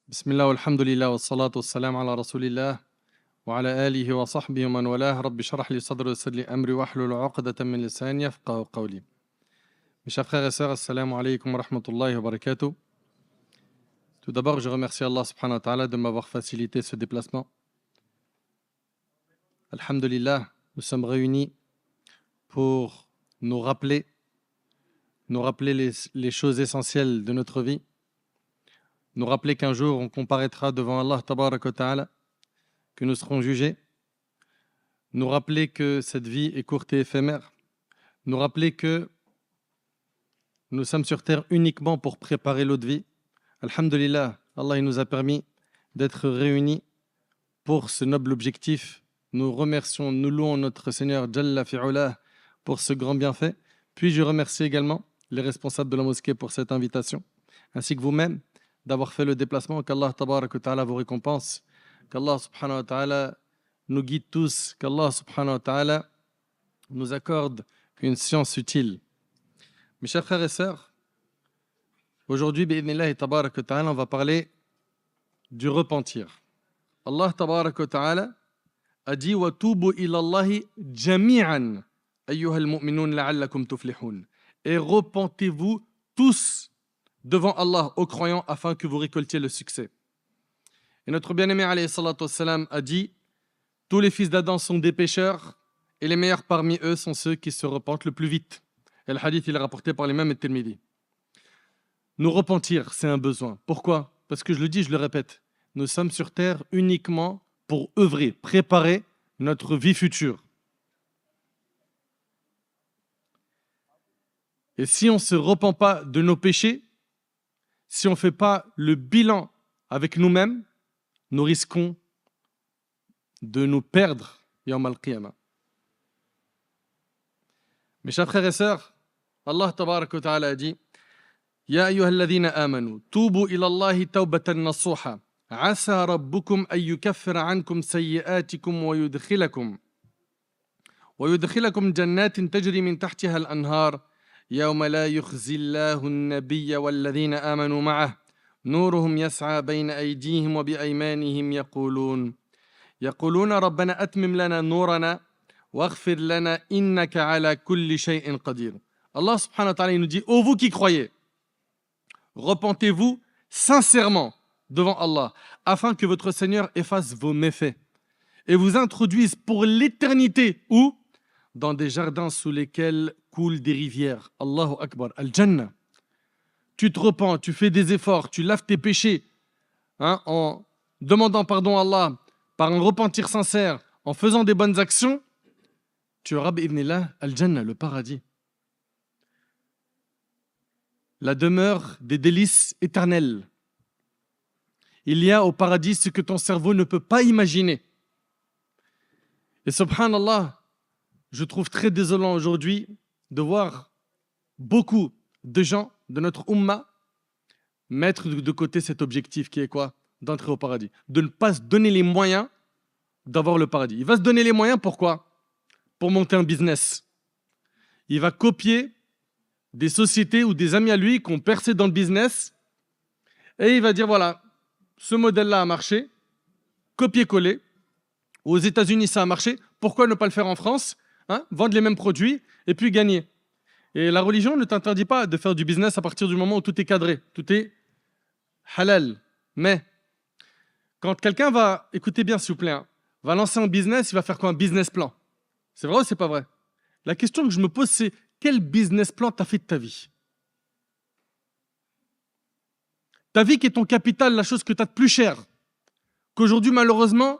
بسم الله والحمد لله والصلاة والسلام على رسول الله وعلى آله وصحبه ومن والاه رب اشرح لي صدري ويسر لي أمري واحلل عقدة من لساني يفقهوا قولي. Mes chers frères et sœurs, assalamu alaikum wa rahmatullahi wa barakatuh. Tout d'abord, je remercie Allah subhanahu wa ta'ala de m'avoir facilité ce déplacement. Alhamdulillah, nous sommes réunis pour nous rappeler les choses essentielles de notre vie, nous rappeler qu'un jour on comparaîtra devant Allah tabarak wa ta'ala, que nous serons jugés, nous rappeler que cette vie est courte et éphémère, nous rappeler que nous sommes sur terre uniquement pour préparer l'autre vie. Alhamdulillah, Allah il nous a permis d'être réunis pour ce noble objectif. Nous remercions, nous louons notre Seigneur Jalla fi'ulah pour ce grand bienfait. Puis je remercie également les responsables de la mosquée pour cette invitation, ainsi que vous-même d'avoir fait le déplacement. Qu'Allah tabarak wa ta'ala vous récompense, qu'Allah subhanahu wa ta'ala nous guide tous, qu'Allah subhanahu wa ta'ala nous accorde une science utile. Mes chers frères et sœurs, aujourd'hui, bi'idhnillah tabarak wa ta'ala, on va parler du repentir. Allah tabarak wa ta'ala a dit wa tubu ila Allahi jami'an ayyuhal mu'minun la'allakum tuflihun. Et repentez-vous tous devant Allah aux croyants afin que vous récoltiez le succès. Et notre bien-aimé alayhi salatu wassalam a dit tous les fils d'Adam sont des pécheurs et les meilleurs parmi eux sont ceux qui se repentent le plus vite. Et le hadith il est rapporté par l'imam at-Tirmidhi. Nous repentir, c'est un besoin. Pourquoi? Parce que je le dis, je le répète, nous sommes sur terre uniquement pour œuvrer, préparer notre vie future. Et si on ne se repent pas de nos péchés, si on ne fait pas le bilan avec nous-mêmes, nous risquons de nous perdre yawm al-qiyamah. Mes chers frères et sœurs, Allah tabarak wa ta'ala a dit Ya ayyuhalladhina amanu, tubu ila Allahi tawbatan nasuha, asa rabbukum an yukaffira ankum sayyi'atikum wa yudkhilakum jannatin tajri min tahtiha al-anhar يوم لا يخزي الله النبي والذين آمنوا معه نورهم يسعى بين أيديهم وبأيمانهم يقولون ربنا أتمم لنا نورنا واغفر لنا إنك على كل شيء قدير. Allah subhanahu wa ta'ala il nous dit ô vous qui croyez, repentez-vous sincèrement devant Allah afin que votre Seigneur efface vos méfaits et vous introduise pour l'éternité où dans des jardins sous lesquels coulent des rivières. Allahu Akbar, Al-Jannah. Tu te repens, tu fais des efforts, tu laves tes péchés en demandant pardon à Allah, par un repentir sincère, en faisant des bonnes actions, tu auras bi'idhnillah Al-Jannah, le paradis. La demeure des délices éternelles. Il y a au paradis ce que ton cerveau ne peut pas imaginer. Et subhanallah, je trouve très désolant aujourd'hui de voir beaucoup de gens de notre Ummah mettre de côté cet objectif qui est quoi? D'entrer au paradis. De ne pas se donner les moyens d'avoir le paradis. Il va se donner les moyens pourquoi? Pour monter un business. Il va copier des sociétés ou des amis à lui qui ont percé dans le business et il va dire voilà, ce modèle-là a marché, copier-coller. Aux États-Unis ça a marché, pourquoi ne pas le faire en France? Vendre les mêmes produits et puis gagner. Et la religion ne t'interdit pas de faire du business à partir du moment où tout est cadré, tout est halal. Mais quand quelqu'un va, écoutez bien s'il vous plaît, va lancer un business, il va faire quoi? Un business plan. C'est vrai ou c'est pas vrai? La question que je me pose c'est quel business plan t'as fait de ta vie? Ta vie qui est ton capital, la chose que tu as de plus cher, qu'aujourd'hui malheureusement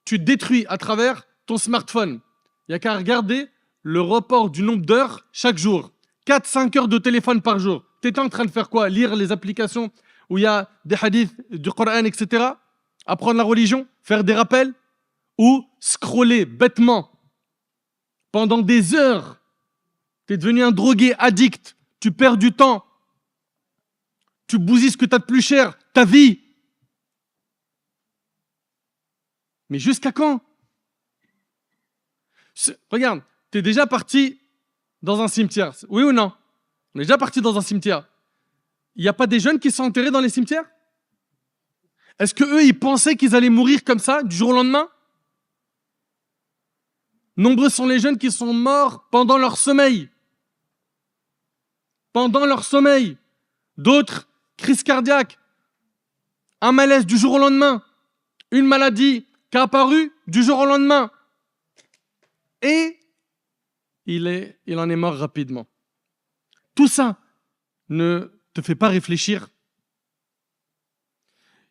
tu détruis à travers ton smartphone. Il n'y a qu'à regarder le report du nombre d'heures chaque jour. 4-5 heures de téléphone par jour. Tu étais en train de faire quoi? Lire les applications où il y a des hadiths du Coran, etc. Apprendre la religion, faire des rappels ou scroller bêtement pendant des heures. Tu es devenu un drogué, addict. Tu perds du temps. Tu bousilles ce que tu as de plus cher, ta vie. Mais jusqu'à quand? Regarde, tu es déjà parti dans un cimetière. Oui ou non? On est déjà parti dans un cimetière. Il n'y a pas des jeunes qui sont enterrés dans les cimetières? Est-ce qu'eux, ils pensaient qu'ils allaient mourir comme ça, du jour au lendemain? Nombreux sont les jeunes qui sont morts pendant leur sommeil. Pendant leur sommeil. D'autres, crise cardiaque, un malaise du jour au lendemain, une maladie qui a apparu du jour au lendemain. Et il en est mort rapidement. Tout ça ne te fait pas réfléchir.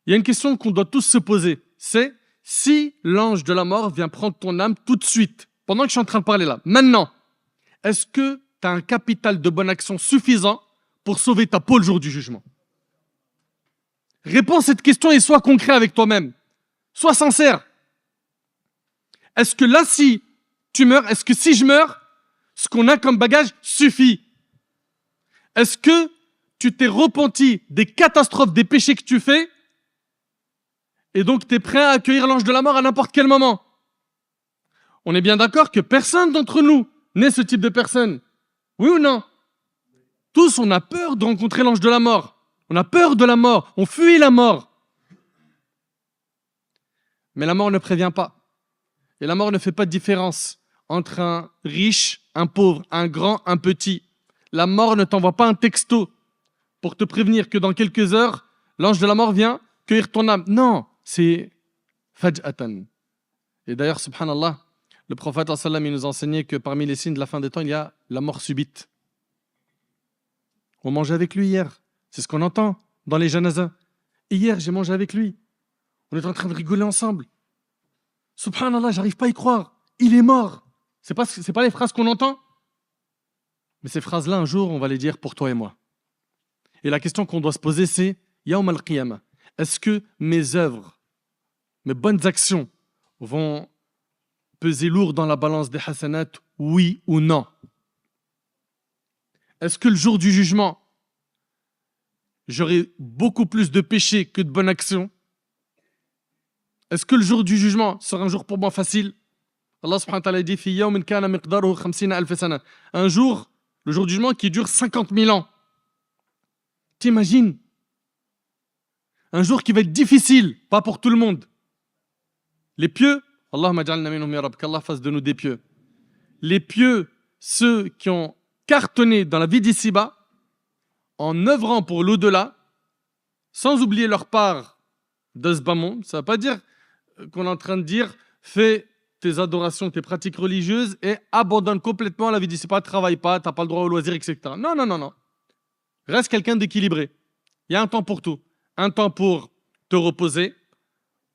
Il y a une question qu'on doit tous se poser, c'est si l'ange de la mort vient prendre ton âme tout de suite, pendant que je suis en train de parler là, maintenant, est-ce que tu as un capital de bonne action suffisant pour sauver ta peau le jour du jugement? Réponds à cette question et sois concret avec toi-même. Sois sincère. Est-ce que là, si tu meurs, est-ce que si je meurs, ce qu'on a comme bagage suffit? Est-ce que tu t'es repenti des catastrophes, des péchés que tu fais, et donc tu es prêt à accueillir l'ange de la mort à n'importe quel moment? On est bien d'accord que personne d'entre nous n'est ce type de personne. Oui ou non? Tous, on a peur de rencontrer l'ange de la mort. On a peur de la mort. On fuit la mort. Mais la mort ne prévient pas. Et la mort ne fait pas de différence entre un riche, un pauvre, un grand, un petit. La mort ne t'envoie pas un texto pour te prévenir que dans quelques heures, l'ange de la mort vient cueillir ton âme. Non, c'est faj'atan. Et d'ailleurs, subhanallah, le prophète sallam, il nous enseignait que parmi les signes de la fin des temps, il y a la mort subite. On mangeait avec lui hier. C'est ce qu'on entend dans les janazas. Hier, j'ai mangé avec lui. On est en train de rigoler ensemble. Subhanallah, j'arrive pas à y croire. Il est mort. C'est pas les phrases qu'on entend. Mais ces phrases-là, un jour, on va les dire pour toi et moi. Et la question qu'on doit se poser, c'est Yawm al-Qiyamah. Est-ce que mes œuvres, mes bonnes actions vont peser lourd dans la balance des hasanat, oui ou non? Est-ce que le jour du jugement, j'aurai beaucoup plus de péchés que de bonnes actions? Est-ce que le jour du jugement sera un jour pour moi facile? Allah subhanahu wa ta'ala dit Fi yawmin kana miqdaruhu 50 alf sana. Un jour, le jour du jugement qui dure 50 000 ans. T'imagines? Un jour qui va être difficile, pas pour tout le monde. Les pieux, Allahumma ja'alna minhum ya Rabb, qu'Allah fasse de nous des pieux. Les pieux, ceux qui ont cartonné dans la vie d'ici-bas, en œuvrant pour l'au-delà, sans oublier leur part de ce bas monde. Ça ne veut pas dire qu'on est en train de dire fais tes adorations, tes pratiques religieuses et abandonne complètement la vie d'ici-bas, travaille pas, tu n'as pas le droit au loisir, etc. Non, non, non, non. Reste quelqu'un d'équilibré. Il y a un temps pour tout. Un temps pour te reposer.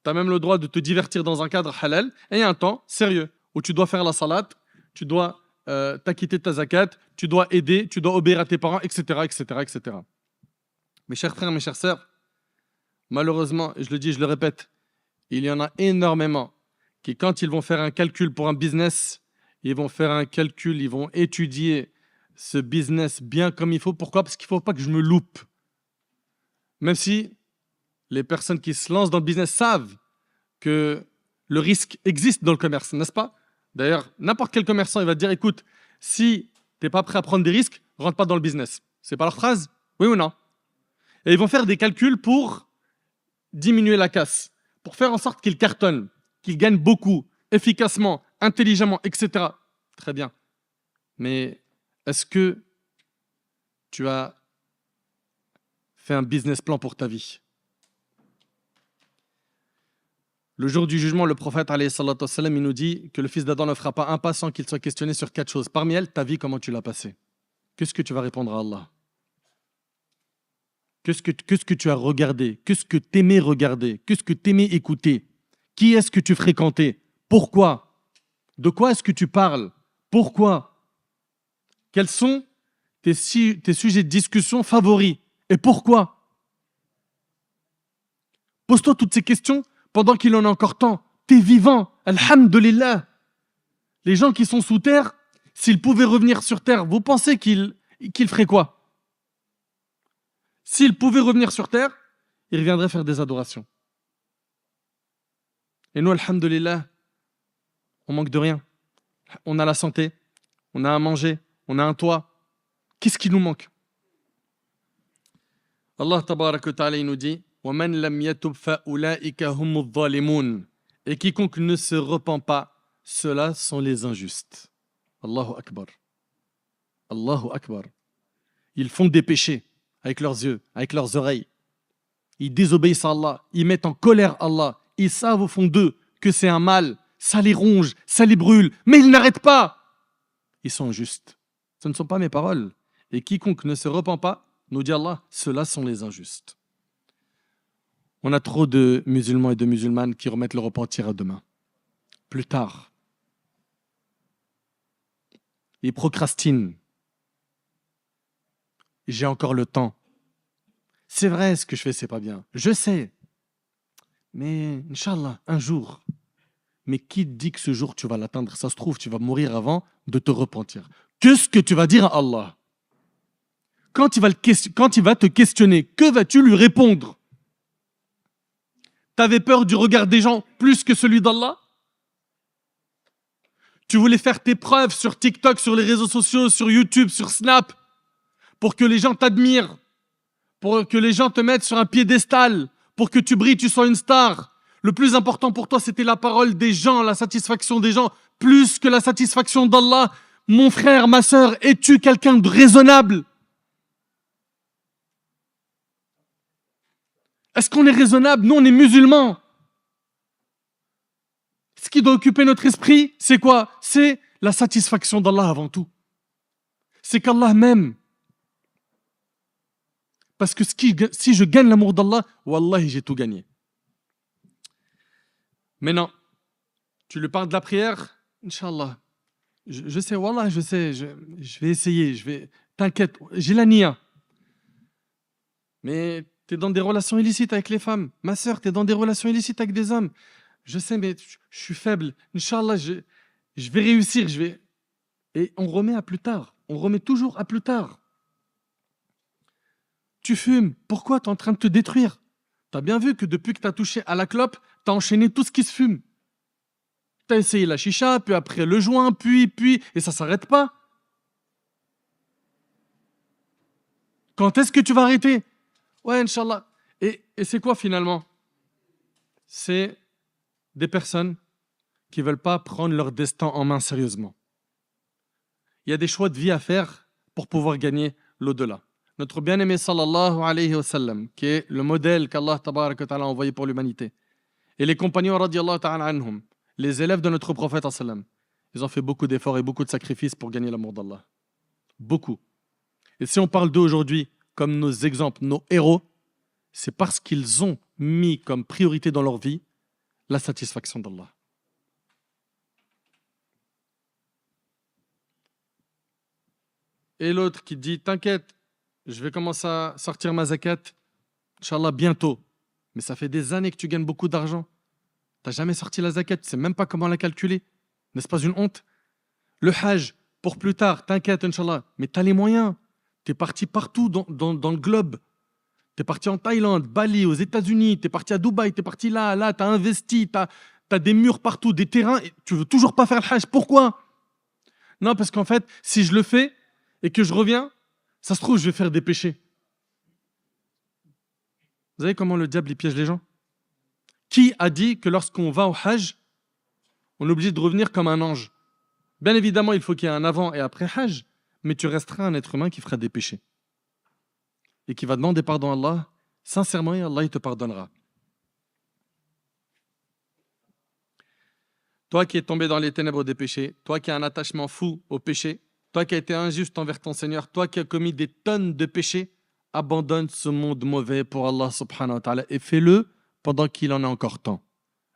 Tu as même le droit de te divertir dans un cadre halal. Et il y a un temps sérieux où tu dois faire la salat, tu dois t'acquitter de ta zakat, tu dois aider, tu dois obéir à tes parents, etc., etc., etc. Mes chers frères, mes chères sœurs, malheureusement, je le dis, je le répète, il y en a énormément qui, quand ils vont faire un calcul pour un business, ils vont faire un calcul, ils vont étudier ce business bien comme il faut. Pourquoi? Parce qu'il ne faut pas que je me loupe. Même si les personnes qui se lancent dans le business savent que le risque existe dans le commerce, n'est-ce pas? D'ailleurs, n'importe quel commerçant, il va te dire, écoute, si tu n'es pas prêt à prendre des risques, rentre pas dans le business. C'est pas leur phrase? Oui ou non? Et ils vont faire des calculs pour diminuer la casse, pour faire en sorte qu'ils cartonnent, qu'ils gagnent beaucoup, efficacement, intelligemment, etc. Très bien. Mais est-ce que tu as fait un business plan pour ta vie? Le jour du jugement, le prophète alayhi salatu wassalam, il nous dit que le fils d'Adam ne fera pas un pas sans qu'il soit questionné sur 4 choses. Parmi elles, ta vie, comment tu l'as passée? Qu'est-ce que tu vas répondre à Allah? Qu'est-ce que tu as regardé? Qu'est-ce que tu aimais regarder? Qu'est-ce que tu aimais écouter? Qui est-ce que tu fréquentais? Pourquoi? De quoi est-ce que tu parles? Pourquoi? Quels sont tes sujets de discussion favoris? Et pourquoi? Pose-toi toutes ces questions pendant qu'il en a encore temps. Tu es vivant, alhamdulillah. Les gens qui sont sous terre, s'ils pouvaient revenir sur terre, vous pensez qu'ils feraient quoi? S'ils pouvaient revenir sur terre, ils reviendraient faire des adorations. Et nous, alhamdulillah, on manque de rien. On a la santé, on a à manger, on a un toit. Qu'est-ce qui nous manque? Allah tabarak wa ta'ala, il nous dit وَمَنْ لَمْ يَتُبْ فَأُولَٰئِكَ هُمُ الظَّالِمُونَ. Et quiconque ne se repent pas, ceux-là sont les injustes. Allahu Akbar. Allahu Akbar. Ils font des péchés avec leurs yeux, avec leurs oreilles. Ils désobéissent à Allah, ils mettent en colère Allah. Ils savent au fond d'eux que c'est un mal, ça les ronge, ça les brûle, mais ils n'arrêtent pas. Ils sont injustes. Ce ne sont pas mes paroles. Et quiconque ne se repent pas, nous dit Allah, ceux-là sont les injustes. On a trop de musulmans et de musulmanes qui remettent le repentir à demain. Plus tard. Ils procrastinent. J'ai encore le temps. C'est vrai, ce que je fais, c'est pas bien. Je sais. Mais, Inch'Allah, un jour. Mais qui te dit que ce jour, tu vas l'atteindre? Ça se trouve, tu vas mourir avant de te repentir. Qu'est-ce que tu vas dire à Allah? Quand il va te questionner, que vas-tu lui répondre? T'avais peur du regard des gens plus que celui d'Allah? Tu voulais faire tes preuves sur TikTok, sur les réseaux sociaux, sur YouTube, sur Snap, pour que les gens t'admirent, pour que les gens te mettent sur un piédestal, pour que tu brilles, tu sois une star. Le plus important pour toi, c'était la parole des gens, la satisfaction des gens, plus que la satisfaction d'Allah. Mon frère, ma sœur, es-tu quelqu'un de raisonnable? Est-ce qu'on est raisonnable? Nous, on est musulmans. Ce qui doit occuper notre esprit, c'est quoi? C'est la satisfaction d'Allah avant tout. C'est qu'Allah m'aime. Parce que si je gagne l'amour d'Allah, wallahi, j'ai tout gagné. Mais non, tu lui parles de la prière, Inch'Allah. Je sais, wallah, je sais, je vais essayer, t'inquiète, j'ai la nia. Mais tu es dans des relations illicites avec les femmes. Ma sœur, tu es dans des relations illicites avec des hommes. Je sais, mais je suis faible. Inch'Allah, je vais réussir, Et on remet à plus tard. On remet toujours à plus tard. Tu fumes. Pourquoi? Tu es en train de te détruire. Tu as bien vu que depuis que tu as touché à la clope, tu as enchaîné tout ce qui se fume. Tu as essayé la chicha, puis après le joint, puis, et ça ne s'arrête pas. Quand est-ce que tu vas arrêter? Ouais, Inch'Allah. Et c'est quoi finalement? C'est des personnes qui ne veulent pas prendre leur destin en main sérieusement. Il y a des choix de vie à faire pour pouvoir gagner l'au-delà. Notre bien-aimé sallallahu alayhi wa sallam, qui est le modèle qu'Allah tabarak wa ta'ala a envoyé pour l'humanité, et les compagnons radiyallahu ta'ala anhum, les élèves de notre prophète sallam, ils ont fait beaucoup d'efforts et beaucoup de sacrifices pour gagner l'amour d'Allah. Beaucoup. Et si on parle d'eux aujourd'hui comme nos exemples, nos héros, c'est parce qu'ils ont mis comme priorité dans leur vie la satisfaction d'Allah. Et l'autre qui dit, t'inquiète, je vais commencer à sortir ma zakat, Inch'Allah, bientôt. Mais ça fait des années que tu gagnes beaucoup d'argent. Tu n'as jamais sorti la zakat, tu ne sais même pas comment la calculer. N'est-ce pas une honte? Le hajj, pour plus tard, t'inquiète, Inch'Allah. Mais tu as les moyens. Tu es parti partout dans le globe. Tu es parti en Thaïlande, Bali, aux États-Unis, tu es parti à Dubaï, tu es parti là, tu as investi, tu as des murs partout, des terrains, et tu veux toujours pas faire le hajj. Pourquoi? Non, parce qu'en fait, si je le fais et que je reviens, ça se trouve, je vais faire des péchés. Vous savez comment le diable il piège les gens? Qui a dit que lorsqu'on va au hajj, on est obligé de revenir comme un ange? Bien évidemment, il faut qu'il y ait un avant et après hajj, mais tu resteras un être humain qui fera des péchés. Et qui va demander pardon à Allah, sincèrement, et Allah il te pardonnera. Toi qui es tombé dans les ténèbres des péchés, toi qui as un attachement fou au péché, toi qui as été injuste envers ton Seigneur, toi qui as commis des tonnes de péchés, abandonne ce monde mauvais pour Allah subhanahu wa ta'ala et fais-le pendant qu'il en a encore temps.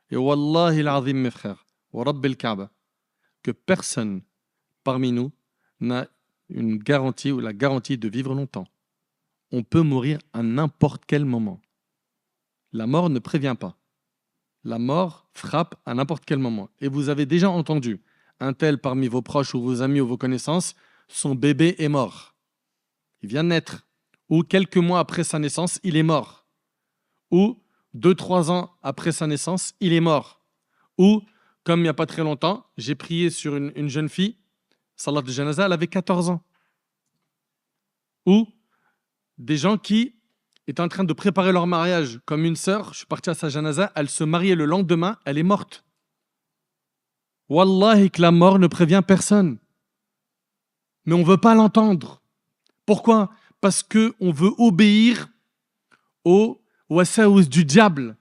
Et wallahi l'azim mes frères, wa rabbil Kaaba, que personne parmi nous n'a une garantie ou la garantie de vivre longtemps. On peut mourir à n'importe quel moment. La mort ne prévient pas. La mort frappe à n'importe quel moment. Et vous avez déjà entendu un tel parmi vos proches ou vos amis ou vos connaissances, son bébé est mort. Il vient de naître. Ou quelques mois après sa naissance, il est mort. Ou 2-3 ans après sa naissance, il est mort. Ou, comme il n'y a pas très longtemps, j'ai prié sur une jeune fille, salat de janaza, elle avait 14 ans. Ou des gens qui étaient en train de préparer leur mariage comme une sœur. Je suis parti à sa janaza, elle se mariait le lendemain, elle est morte. Wallahi que la mort ne prévient personne. Mais on ne veut pas l'entendre. Pourquoi? Parce qu'on veut obéir au wasaous du diable,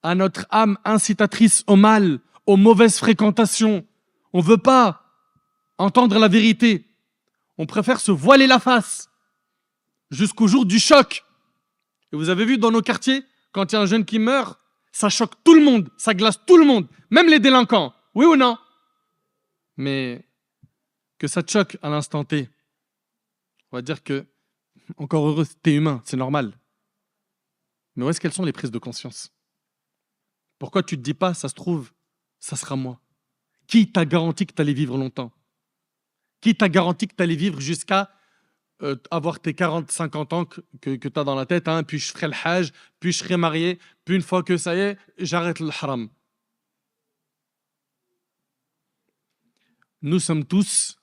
à notre âme incitatrice au mal, aux mauvaises fréquentations. On ne veut pas entendre la vérité. On préfère se voiler la face jusqu'au jour du choc. Et vous avez vu dans nos quartiers, quand il y a un jeune qui meurt, ça choque tout le monde, ça glace tout le monde, même les délinquants. Oui ou non? Mais que ça te choque à l'instant T, on va dire que, encore heureux, t'es humain, c'est normal. Mais où est-ce qu'elles sont les prises de conscience? Pourquoi tu ne te dis pas, ça se trouve, ça sera moi? Qui t'a garanti que tu allais vivre longtemps? Qui t'a garanti que tu allais vivre jusqu'à avoir tes 40-50 ans que tu as dans la tête, hein, puis je ferai le hajj, puis je serai marié, puis une fois que ça y est, j'arrête le haram. Nous sommes tous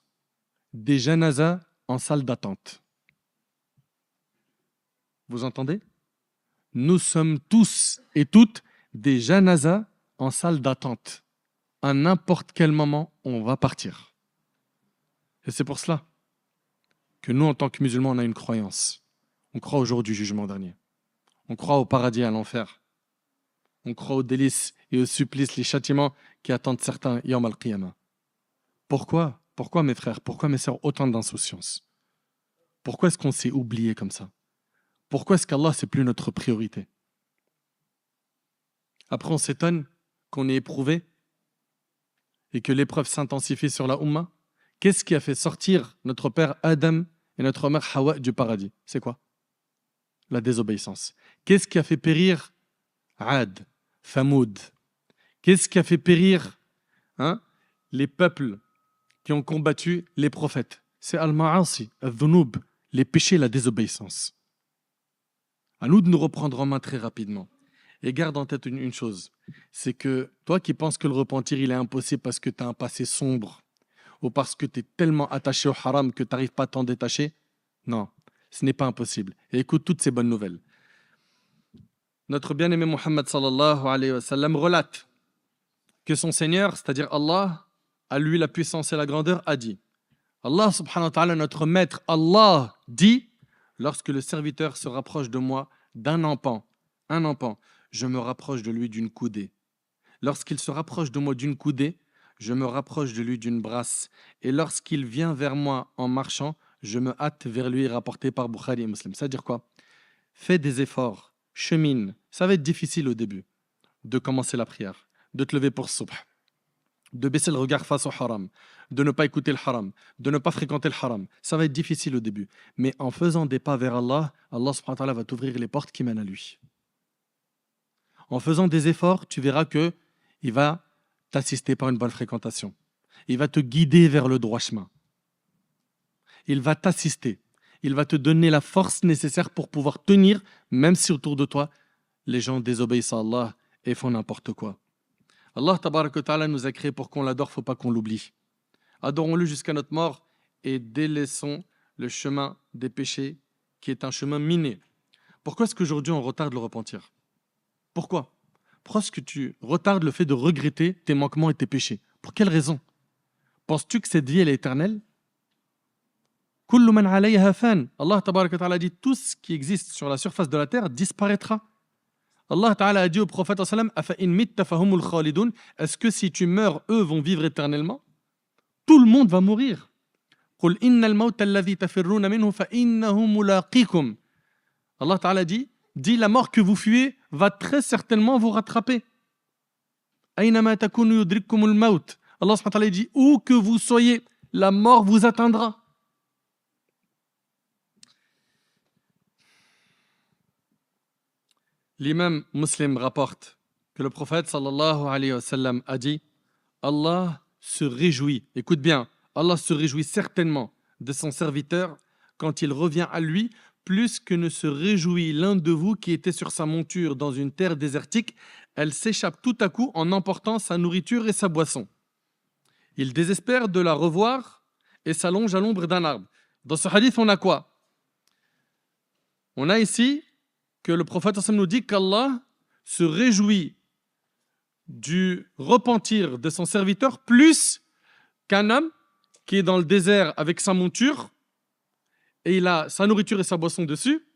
des janazas en salle d'attente. Vous entendez? Nous sommes tous et toutes des janazas en salle d'attente. À n'importe quel moment, on va partir. Et c'est pour cela que nous, en tant que musulmans, on a une croyance. On croit au jour du jugement dernier. On croit au paradis et à l'enfer. On croit aux délices et aux supplices, les châtiments qui attendent certains Yawm al-Qiyamah. Pourquoi? Pourquoi, mes frères? Pourquoi, mes sœurs, autant d'insouciance? Pourquoi est-ce qu'on s'est oublié comme ça? Pourquoi est-ce qu'Allah, c'est plus notre priorité? Après, on s'étonne qu'on ait éprouvé et que l'épreuve s'intensifie sur la Ummah. Qu'est-ce qui a fait sortir notre père Adam et notre mère Hawa du paradis? C'est quoi? La désobéissance. Qu'est-ce qui a fait périr Ad, Thamoud? Qu'est-ce qui a fait périr les peuples qui ont combattu les prophètes? C'est Al-Ma'asi, Al-Dhunoub, les péchés, la désobéissance. À nous de nous reprendre en main très rapidement. Et garde en tête une chose, c'est que toi qui penses que le repentir il est impossible parce que tu as un passé sombre, ou parce que tu es tellement attaché au haram que tu n'arrives pas à t'en détacher, non, ce n'est pas impossible. Et écoute toutes ces bonnes nouvelles. Notre bien-aimé Muhammad sallallahu alayhi wa sallam relate que son Seigneur, c'est-à-dire Allah, à lui la puissance et la grandeur, a dit, Allah subhanahu wa ta'ala, notre maître, Allah dit, lorsque le serviteur se rapproche de moi d'un empan, je me rapproche de lui d'une coudée. Lorsqu'il se rapproche de moi d'une coudée, je me rapproche de lui d'une brasse. Et lorsqu'il vient vers moi en marchant, je me hâte vers lui, rapporté par Bukhari et Muslim. C'est-à-dire quoi? Fais des efforts, chemine. Ça va être difficile au début de commencer la prière, de te lever pour subh, de baisser le regard face au haram, de ne pas écouter le haram, de ne pas fréquenter le haram. Ça va être difficile au début. Mais en faisant des pas vers Allah, Allah subhanahu wa ta'ala va t'ouvrir les portes qui mènent à lui. En faisant des efforts, tu verras que il va t'assister par une bonne fréquentation. Il va te guider vers le droit chemin. Il va t'assister. Il va te donner la force nécessaire pour pouvoir tenir, même si autour de toi, les gens désobéissent à Allah et font n'importe quoi. Allah tabaraka wa ta'ala nous a créés pour qu'on l'adore, il ne faut pas qu'on l'oublie. Adorons-le jusqu'à notre mort et délaissons le chemin des péchés qui est un chemin miné. Pourquoi est-ce qu'aujourd'hui on retarde le repentir? Pourquoi? Pourquoi est-ce que tu retardes le fait de regretter tes manquements et tes péchés? Pour quelle raison? Penses-tu que cette vie elle est éternelle? Kullu man alayha fan. Allah tabaraka wa ta'ala dit tout ce qui existe sur la surface de la terre disparaîtra. Allah ta'ala a dit au prophète sallam afa in mitta fahumul khalidun, est-ce que si tu meurs eux vont vivre éternellement? Tout le monde va mourir. Qul innal mawta alladhi tafirruna minhu fa innahu mulaqikum. Allah ta'ala dit la mort que vous fuyez va très certainement vous rattraper. Aynama takunu yudrikkumul maut. Allah subhanahu wa ta'ala dit où que vous soyez, la mort vous atteindra. L'imam Muslim rapporte que le prophète sallallahu alayhi wa sallam a dit Allah se réjouit, écoute bien, Allah se réjouit certainement de son serviteur quand il revient à lui plus que ne se réjouit l'un de vous qui était sur sa monture dans une terre désertique, elle s'échappe tout à coup en emportant sa nourriture et sa boisson. Il désespère de la revoir et s'allonge à l'ombre d'un arbre. Dans ce hadith, on a quoi? On a ici que le prophète nous dit qu'Allah se réjouit du repentir de son serviteur plus qu'un homme qui est dans le désert avec sa monture et il a sa nourriture et sa boisson dessus.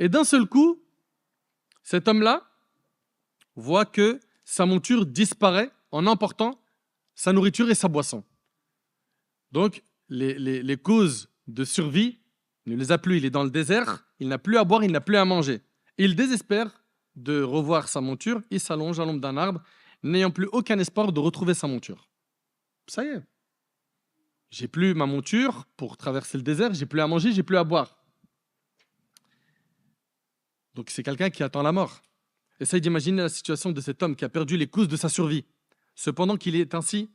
Et d'un seul coup, cet homme-là voit que sa monture disparaît en emportant sa nourriture et sa boisson. Donc, les causes de survie, il ne les a plus. Il est dans le désert, il n'a plus à boire, il n'a plus à manger. Il désespère de revoir sa monture, il s'allonge à l'ombre d'un arbre, n'ayant plus aucun espoir de retrouver sa monture. Ça y est, j'ai plus ma monture pour traverser le désert, j'ai plus à manger, j'ai plus à boire. Donc c'est quelqu'un qui attend la mort. Essaye d'imaginer la situation de cet homme qui a perdu les causes de sa survie. Cependant qu'il est ainsi,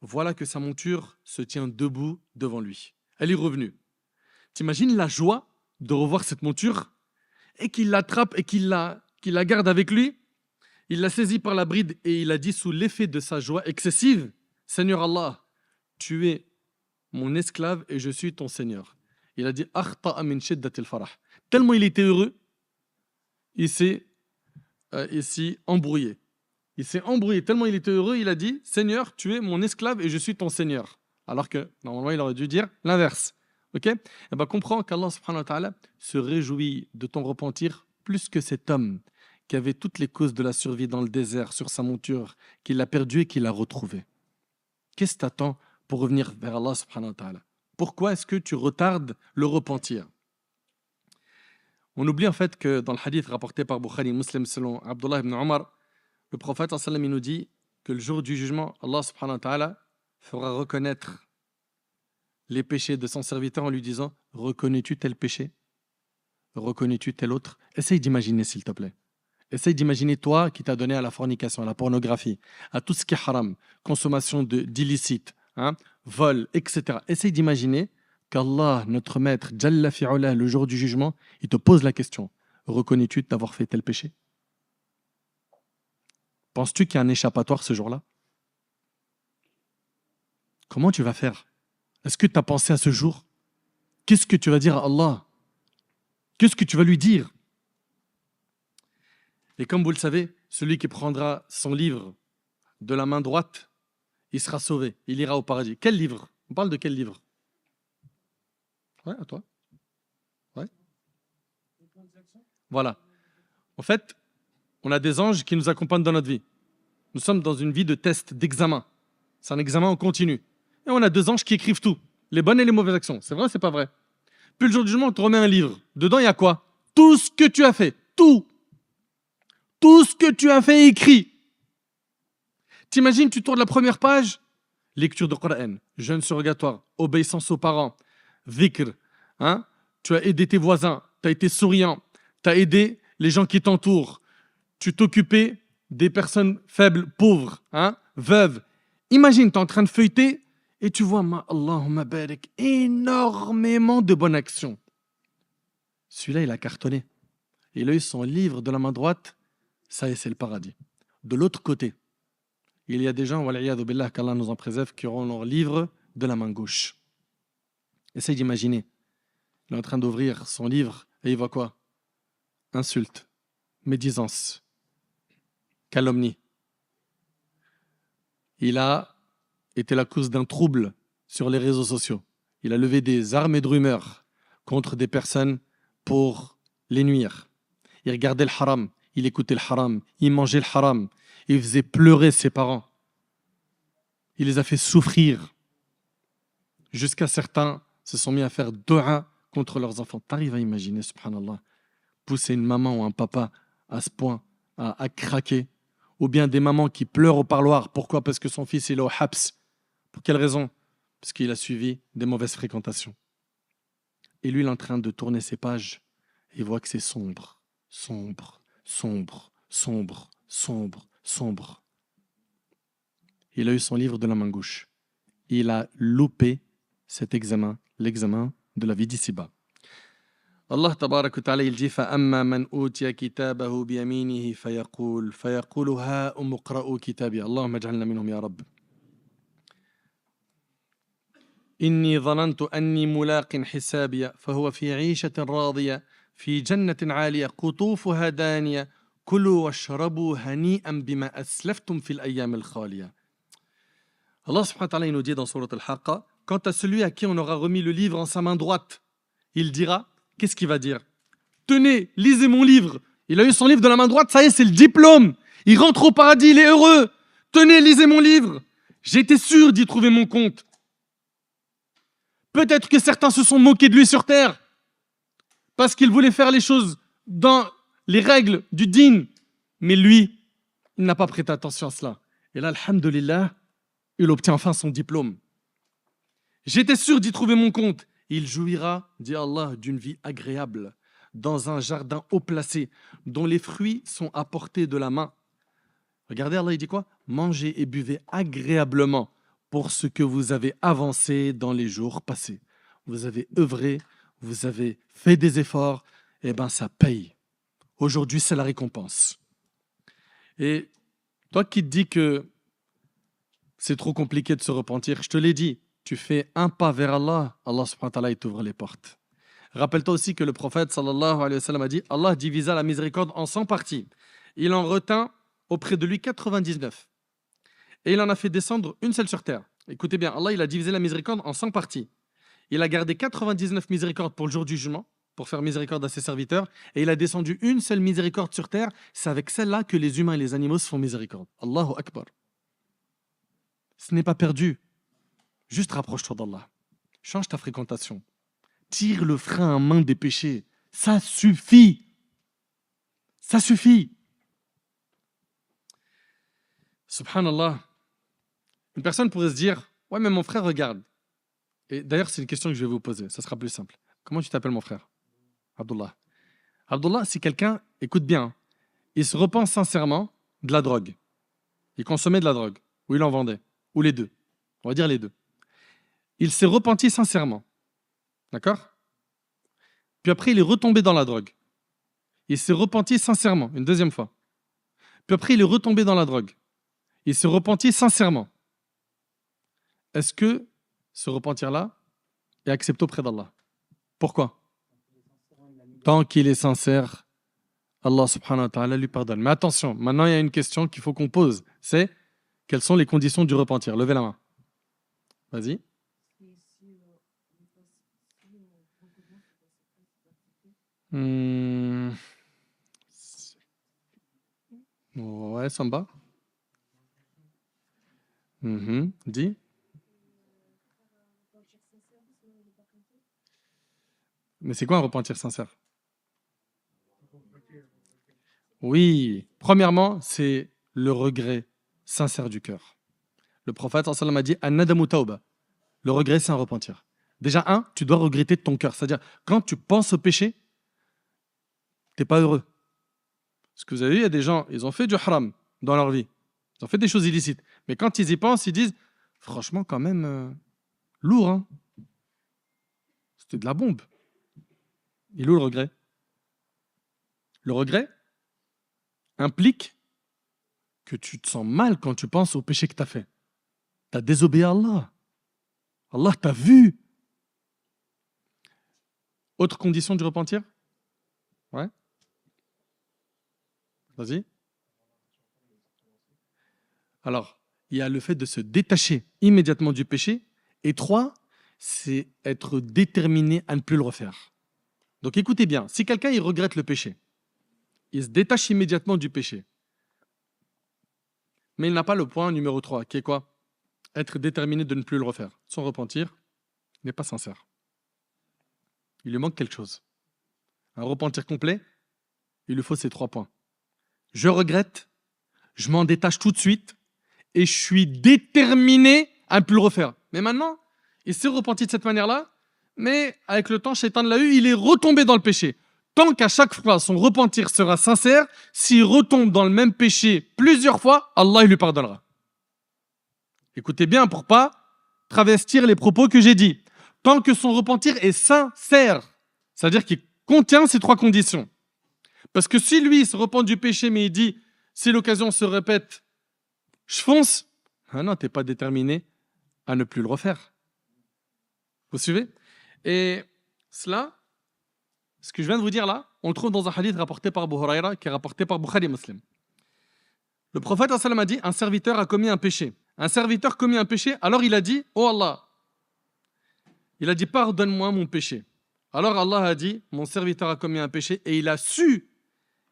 voilà que sa monture se tient debout devant lui. Elle est revenue. T'imagines la joie de revoir cette monture et qu'il l'attrape et qu'il la garde avec lui. Il l'a saisie par la bride et il a dit sous l'effet de sa joie excessive, « Seigneur Allah, tu es mon esclave et je suis ton Seigneur. » Il a dit « Akhta'a min shiddatil farah » Tellement il était heureux, il s'est embrouillé. Il s'est embrouillé tellement il était heureux, il a dit « Seigneur, tu es mon esclave et je suis ton Seigneur. » Alors que normalement il aurait dû dire l'inverse. Ok? Et ben comprends qu'Allah subhanahu wa ta'ala se réjouit de ton repentir plus que cet homme qui avait toutes les causes de la survie dans le désert sur sa monture, qu'il a perdu et qu'il a retrouvé. Qu'est-ce que tu attends pour revenir vers Allah subhanahu wa ta'ala? Pourquoi est-ce que tu retardes le repentir? On oublie en fait que dans le hadith rapporté par Bukhari Muslim selon Abdullah ibn Omar, le prophète sallam il nous dit que le jour du jugement, Allah subhanahu wa ta'ala fera reconnaître les péchés de son serviteur en lui disant « Reconnais-tu tel péché? Reconnais-tu tel autre ?» Essaye d'imaginer s'il te plaît. Essaye d'imaginer toi qui t'as donné à la fornication, à la pornographie, à tout ce qui est haram, consommation d'illicite, vol, etc. Essaye d'imaginer qu'Allah, notre maître, Jalla fi'ula, le jour du jugement, il te pose la question. Reconnais-tu d'avoir fait tel péché? Penses-tu qu'il y a un échappatoire ce jour-là? Comment tu vas faire? Est-ce que tu as pensé à ce jour? Qu'est-ce que tu vas dire à Allah? Qu'est-ce que tu vas lui dire? Et comme vous le savez, celui qui prendra son livre de la main droite, il sera sauvé, il ira au paradis. Quel livre? On parle de quel livre? Ouais, à toi. Ouais. Voilà. En fait, on a des anges qui nous accompagnent dans notre vie. Nous sommes dans une vie de test, d'examen. C'est un examen en continu. Et on a deux anges qui écrivent tout, les bonnes et les mauvaises actions. C'est vrai ou c'est pas vrai? Puis le jour du jugement, on te remet un livre. Dedans, il y a quoi? Tout ce que tu as fait. Tout. Tout ce que tu as fait écrit. T'imagines, tu tournes la première page, lecture de Coran, jeûne surrogatoire, obéissance aux parents, dhikr, tu as aidé tes voisins, tu as été souriant, tu as aidé les gens qui t'entourent, tu t'occupais des personnes faibles, pauvres, veuves. Imagine, tu es en train de feuilleter et tu vois, Allahumma barik, énormément de bonnes actions. Celui-là, il a cartonné. Il a eu son livre de la main droite, ça y est, c'est le paradis. De l'autre côté, il y a des gens, wal'iyadhu billah, qu'Allah nous en préserve, qui auront leur livre de la main gauche. Essaye d'imaginer. Il est en train d'ouvrir son livre et il voit quoi? Insulte, médisance, calomnie. Il a été la cause d'un trouble sur les réseaux sociaux. Il a levé des armées de rumeurs contre des personnes pour les nuire. Il regardait le haram, il écoutait le haram, il mangeait le haram, il faisait pleurer ses parents. Il les a fait souffrir. Jusqu'à certains se sont mis à faire dua contre leurs enfants. T'arrives à imaginer, subhanallah, pousser une maman ou un papa à ce point à craquer, ou bien des mamans qui pleurent au parloir. Pourquoi? Parce que son fils il est au habs. Pour quelle raison? Parce qu'il a suivi des mauvaises fréquentations. Et lui, il est en train de tourner ses pages et il voit que c'est sombre, sombre, sombre, sombre, sombre, sombre. Il a eu son livre de la main gauche. Il a loupé cet examen, l'examen de la vie d'ici-bas. Allah tabarak wa ta'ala il dit فَأَمَّا مَنْ أُوتِيَ كِتَابَهُ بِيَمِينِهِ فَيَقُولُ هَاؤُمُ اقْرَءُوا كِتَابِيَهْ اللهم اجعلنا منهم يا رب إني ظننت أني ملاق حسابي فهو في عيشة راضية في جنة عالية قطوفها دانية كلوا واشربوا هنيئا بما أسلفتم في الأيام الخالية. Allah subhanahu wa ta'ala il nous dit dans Sourate Al-Haqqa, quant à celui à qui on aura remis le livre en sa main droite, il dira, qu'est-ce qu'il va dire? Tenez, lisez mon livre. Il a eu son livre de la main droite, ça y est, c'est le diplôme. Il rentre au paradis, il est heureux. Tenez, lisez mon livre. J'étais sûr d'y trouver mon compte. Peut-être que certains se sont moqués de lui sur terre parce qu'il voulait faire les choses dans les règles du din. Mais lui, il n'a pas prêté attention à cela. Et là, alhamdulillah, il obtient enfin son diplôme. J'étais sûr d'y trouver mon compte. Il jouira, dit Allah, d'une vie agréable, dans un jardin haut placé, dont les fruits sont à portée de la main. Regardez, Allah, il dit quoi? Mangez et buvez agréablement pour ce que vous avez avancé dans les jours passés. Vous avez œuvré, vous avez fait des efforts, et bien ça paye. Aujourd'hui, c'est la récompense. Et toi qui te dis que c'est trop compliqué de se repentir, je te l'ai dit, tu fais un pas vers Allah, Allah subhanahu wa ta'ala, il t'ouvre les portes. Rappelle-toi aussi que le prophète sallallahu alayhi wa sallam a dit, Allah divisa la miséricorde en 100 parties. Il en retint auprès de lui 99. Et il en a fait descendre une seule sur terre. Écoutez bien, Allah il a divisé la miséricorde en 100 parties. Il a gardé 99 miséricordes pour le jour du jugement, pour faire miséricorde à ses serviteurs, et il a descendu une seule miséricorde sur terre. C'est avec celle-là que les humains et les animaux se font miséricorde. Allahu Akbar. Ce n'est pas perdu. Juste rapproche-toi d'Allah. Change ta fréquentation. Tire le frein à main des péchés. Ça suffit. Ça suffit. Subhanallah. Une personne pourrait se dire, ouais, mais mon frère regarde. Et d'ailleurs, c'est une question que je vais vous poser. Ça sera plus simple. Comment tu t'appelles, mon frère? Abdullah. Abdullah, si quelqu'un, écoute bien, il se repent sincèrement de la drogue. Il consommait de la drogue. Ou il en vendait. Ou les deux. On va dire les deux. Il s'est repenti sincèrement. D'accord? Puis après, il est retombé dans la drogue. Il s'est repenti sincèrement, une deuxième fois. Puis après, il est retombé dans la drogue. Il s'est repenti sincèrement. Est-ce que ce repentir-là est accepté auprès d'Allah? Pourquoi? Tant qu'il est sincère, Allah subhanahu wa ta'ala lui pardonne. Mais attention, maintenant il y a une question qu'il faut qu'on pose. C'est, quelles sont les conditions du repentir? Levez la main. Vas-y. Ouais, Samba. Dis. Mais c'est quoi un repentir sincère? Oui, premièrement, c'est le regret sincère du cœur. Le prophète sallallahu alayhi wa sallam a dit An-nadamu tawba. Le regret, c'est un repentir. Déjà, tu dois regretter de ton cœur. C'est-à-dire, quand tu penses au péché, tu n'es pas heureux. Parce que vous avez vu, il y a des gens, ils ont fait du haram dans leur vie. Ils ont fait des choses illicites. Mais quand ils y pensent, ils disent, franchement, quand même, lourd, hein? C'était de la bombe. Il est où le regret? Le regret implique que tu te sens mal quand tu penses au péché que tu as fait. Tu as désobéi à Allah. Allah t'a vu. Autre condition du repentir? Ouais. Vas-y. Alors, il y a le fait de se détacher immédiatement du péché. Et 3, c'est être déterminé à ne plus le refaire. Donc écoutez bien, si quelqu'un il regrette le péché, il se détache immédiatement du péché, mais il n'a pas le point numéro 3, qui est quoi? Être déterminé de ne plus le refaire. Son repentir n'est pas sincère. Il lui manque quelque chose. Un repentir complet, il lui faut ces 3 points. Je regrette, je m'en détache tout de suite, et je suis déterminé à ne plus le refaire. Mais maintenant, il s'est repenti de cette manière-là, mais avec le temps, Shaitan l'a eu, il est retombé dans le péché. Tant qu'à chaque fois, son repentir sera sincère, s'il retombe dans le même péché plusieurs fois, Allah il lui pardonnera. Écoutez bien pour pas travestir les propos que j'ai dit. Tant que son repentir est sincère, c'est-à-dire qu'il contient ces 3 conditions. Parce que si lui il se repent du péché, mais il dit, si l'occasion se répète, je fonce. Ah non, tu n'es pas déterminé à ne plus le refaire. Vous suivez? Et cela, Ce que je viens de vous dire là, on le trouve dans un hadith rapporté par Abu Huraira, qui est rapporté par Bukhari et Muslim. Le prophète a dit, un serviteur a commis un péché. Un serviteur commis un péché, alors il a dit, oh Allah, il a dit, pardonne-moi mon péché. Alors Allah a dit, mon serviteur a commis un péché, et il a su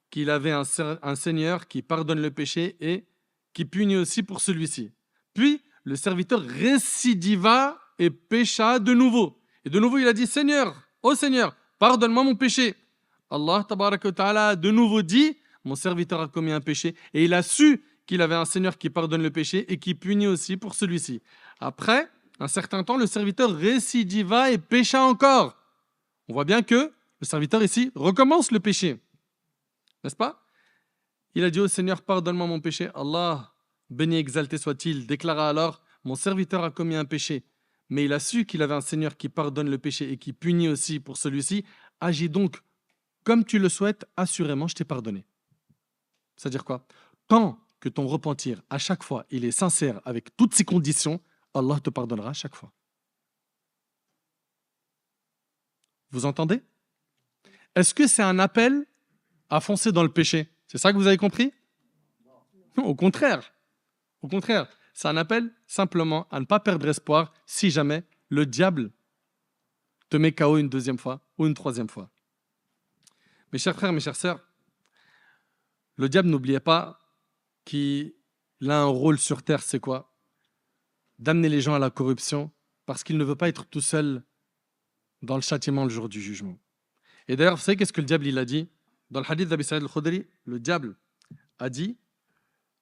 qu'il avait un Seigneur qui pardonne le péché et qui punit aussi pour celui-ci. Puis, le serviteur récidiva et pécha de nouveau. Et de nouveau, il a dit, Seigneur, ô Seigneur, pardonne-moi mon péché. Allah tabaraka wa ta'ala a de nouveau dit, mon serviteur a commis un péché, et il a su qu'il avait un Seigneur qui pardonne le péché et qui punit aussi pour celui-ci. Après un certain temps, le serviteur récidiva et pécha encore. On voit bien que le serviteur ici recommence le péché. N'est-ce pas? Il a dit au Seigneur, pardonne-moi mon péché. Allah, béni et exalté soit-il, déclara alors, mon serviteur a commis un péché, mais il a su qu'il avait un Seigneur qui pardonne le péché et qui punit aussi pour celui-ci. Agis donc comme tu le souhaites, assurément, je t'ai pardonné. C'est-à-dire quoi? Tant que ton repentir, à chaque fois, il est sincère avec toutes ses conditions, Allah te pardonnera à chaque fois. Vous entendez? Est-ce que c'est un appel à foncer dans le péché? C'est ça que vous avez compris? Non, au contraire. Au contraire, c'est un appel simplement à ne pas perdre espoir si jamais le diable te met KO une deuxième fois ou une troisième fois. Mes chers frères, mes chères sœurs, le diable, n'oubliez pas qu'il a un rôle sur terre, c'est quoi? D'amener les gens à la corruption parce qu'il ne veut pas être tout seul dans le châtiment le jour du jugement. Et d'ailleurs, vous savez qu'est-ce que le diable il a dit? Dans le hadith d'Abi Sa'id al-Khudri, le diable a dit,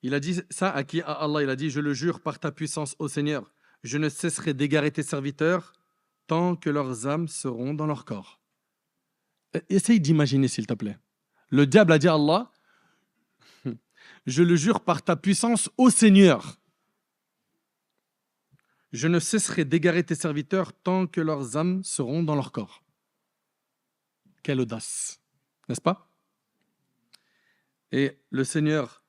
il a dit ça à qui? À Allah, il a dit, je le jure par ta puissance, ô Seigneur, je ne cesserai d'égarer tes serviteurs tant que leurs âmes seront dans leur corps. Essaye d'imaginer, s'il te plaît. Le diable a dit à Allah, je le jure par ta puissance, ô Seigneur, je ne cesserai d'égarer tes serviteurs tant que leurs âmes seront dans leur corps. Quelle audace, n'est-ce pas? Et le Seigneur,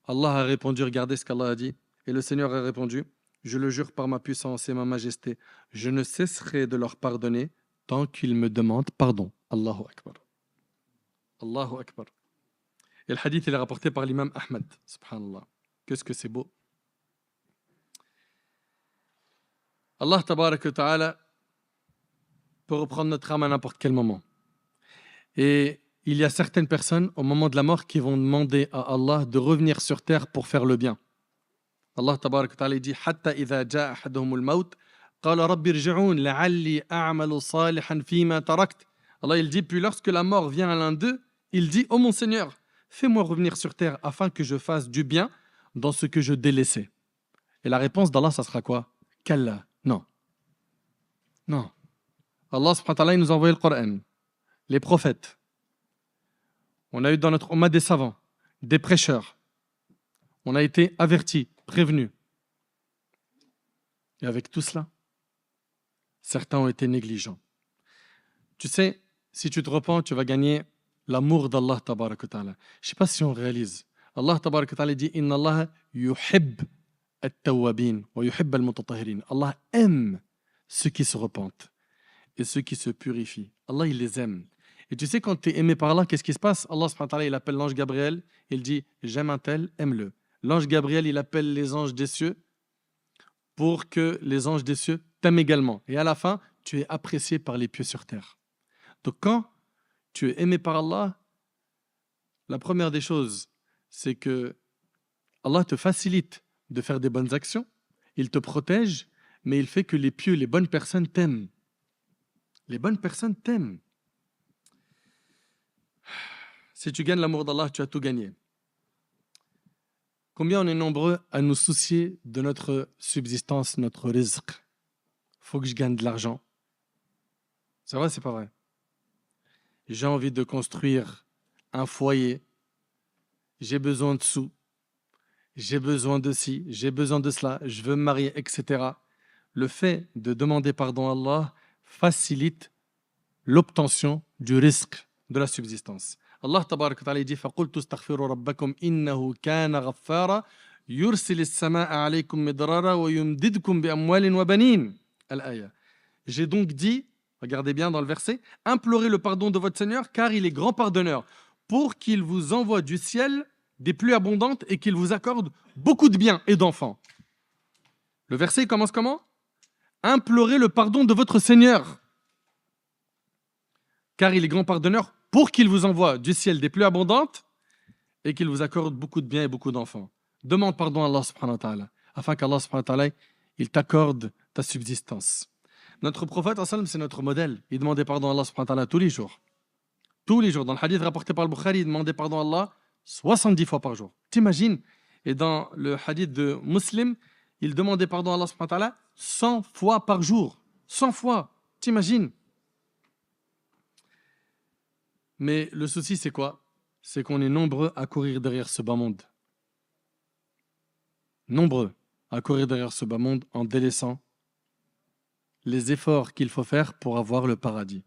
Allah a répondu, regardez ce qu'Allah a dit, et le Seigneur a répondu, je le jure par ma puissance et ma majesté, je ne cesserai de leur pardonner tant qu'ils me demandent pardon. Allahu Akbar. Allahu Akbar. Et le hadith, il est rapporté par l'imam Ahmed. Subhanallah. Qu'est-ce que c'est beau. Allah tabaraka wa ta'ala peut reprendre notre âme à n'importe quel moment. Et il y a certaines personnes, au moment de la mort, qui vont demander à Allah de revenir sur terre pour faire le bien. Allah tabaraka wa ta'ala dit Hatta idha ja'a ahaduhumul maut, qala rabbi irji'un la'alli a'malu salihan fima tarakt. Allah il dit, puis lorsque la mort vient à l'un d'eux, il dit, oh mon Seigneur, fais-moi revenir sur terre afin que je fasse du bien dans ce que je délaissais. Et la réponse d'Allah, ça sera quoi? Kalla. Non. Non. Allah subhanahu wa ta'ala, il nous a envoyé le Coran, les prophètes. On a eu dans notre ummah des savants, des prêcheurs. On a été avertis, prévenus. Et avec tout cela, certains ont été négligents. Tu sais, si tu te repens, tu vas gagner l'amour d'Allah tabaraka wa ta'ala. Je ne sais pas si on réalise. Allah tabaraka wa ta'ala dit Inna Allah yuhib at-tawwabin wa yuhib al-mutatahhirin. Allah aime ceux qui se repentent et ceux qui se purifient. Allah, il les aime. Et tu sais, quand tu es aimé par Allah, qu'est-ce qui se passe? Allah subhanahu wa ta'ala, il appelle l'ange Gabriel, il dit j'aime un tel, aime-le. L'ange Gabriel, il appelle les anges des cieux pour que les anges des cieux t'aiment également. Et à la fin, tu es apprécié par les pieux sur terre. Donc quand tu es aimé par Allah, la première des choses, c'est que Allah te facilite de faire des bonnes actions, il te protège, mais il fait que les pieux, les bonnes personnes t'aiment. Les bonnes personnes t'aiment. Si tu gagnes l'amour d'Allah, tu as tout gagné. Combien on est nombreux à nous soucier de notre subsistance, notre rizq? Faut que je gagne de l'argent. C'est vrai, c'est pas vrai? J'ai envie de construire un foyer. J'ai besoin de sous. J'ai besoin de ci, j'ai besoin de cela, je veux me marier, etc. Le fait de demander pardon à Allah facilite l'obtention du risque de la subsistance. Allah tabaraka wa ta'ala dit فَقُلْتُ اسْتَغْفِرُوا رَبَّكُمْ إِنَّهُ كَانَ غَفَّارًا يُرْسِلِ السَّمَاءَ عَلَيْكُمْ مِدْرَارًا وَيُمْدِدْكُمْ بِأَمْوَالٍ وَبَنِينَ. Al-Aya. J'ai donc dit, Regardez bien dans le verset. Implorez le pardon de votre Seigneur, car il est grand pardonneur, pour qu'il vous envoie du ciel des pluies abondantes et qu'il vous accorde beaucoup de biens et d'enfants. Le verset commence comment? Implorez le pardon de votre Seigneur, car il est grand pardonneur, pour qu'il vous envoie du ciel des pluies abondantes et qu'il vous accorde beaucoup de biens et beaucoup d'enfants. Demande pardon à Allah subhanahu wa ta'ala, afin qu'Allah subhanahu wa ta'ala, il t'accorde ta subsistance. Notre prophète, c'est notre modèle. Il demandait pardon à Allah subhanahu wa ta'ala tous les jours. Tous les jours. Dans le hadith rapporté par le Bukhari, il demandait pardon à Allah 70 fois par jour. T'imagines? Et dans le hadith de Muslim, il demandait pardon à Allah subhanahu wa ta'ala 100 fois par jour. 100 fois. T'imagines? Mais le souci, c'est quoi? C'est qu'on est nombreux à courir derrière ce bas monde. Nombreux à courir derrière ce bas monde en délaissant les efforts qu'il faut faire pour avoir le paradis.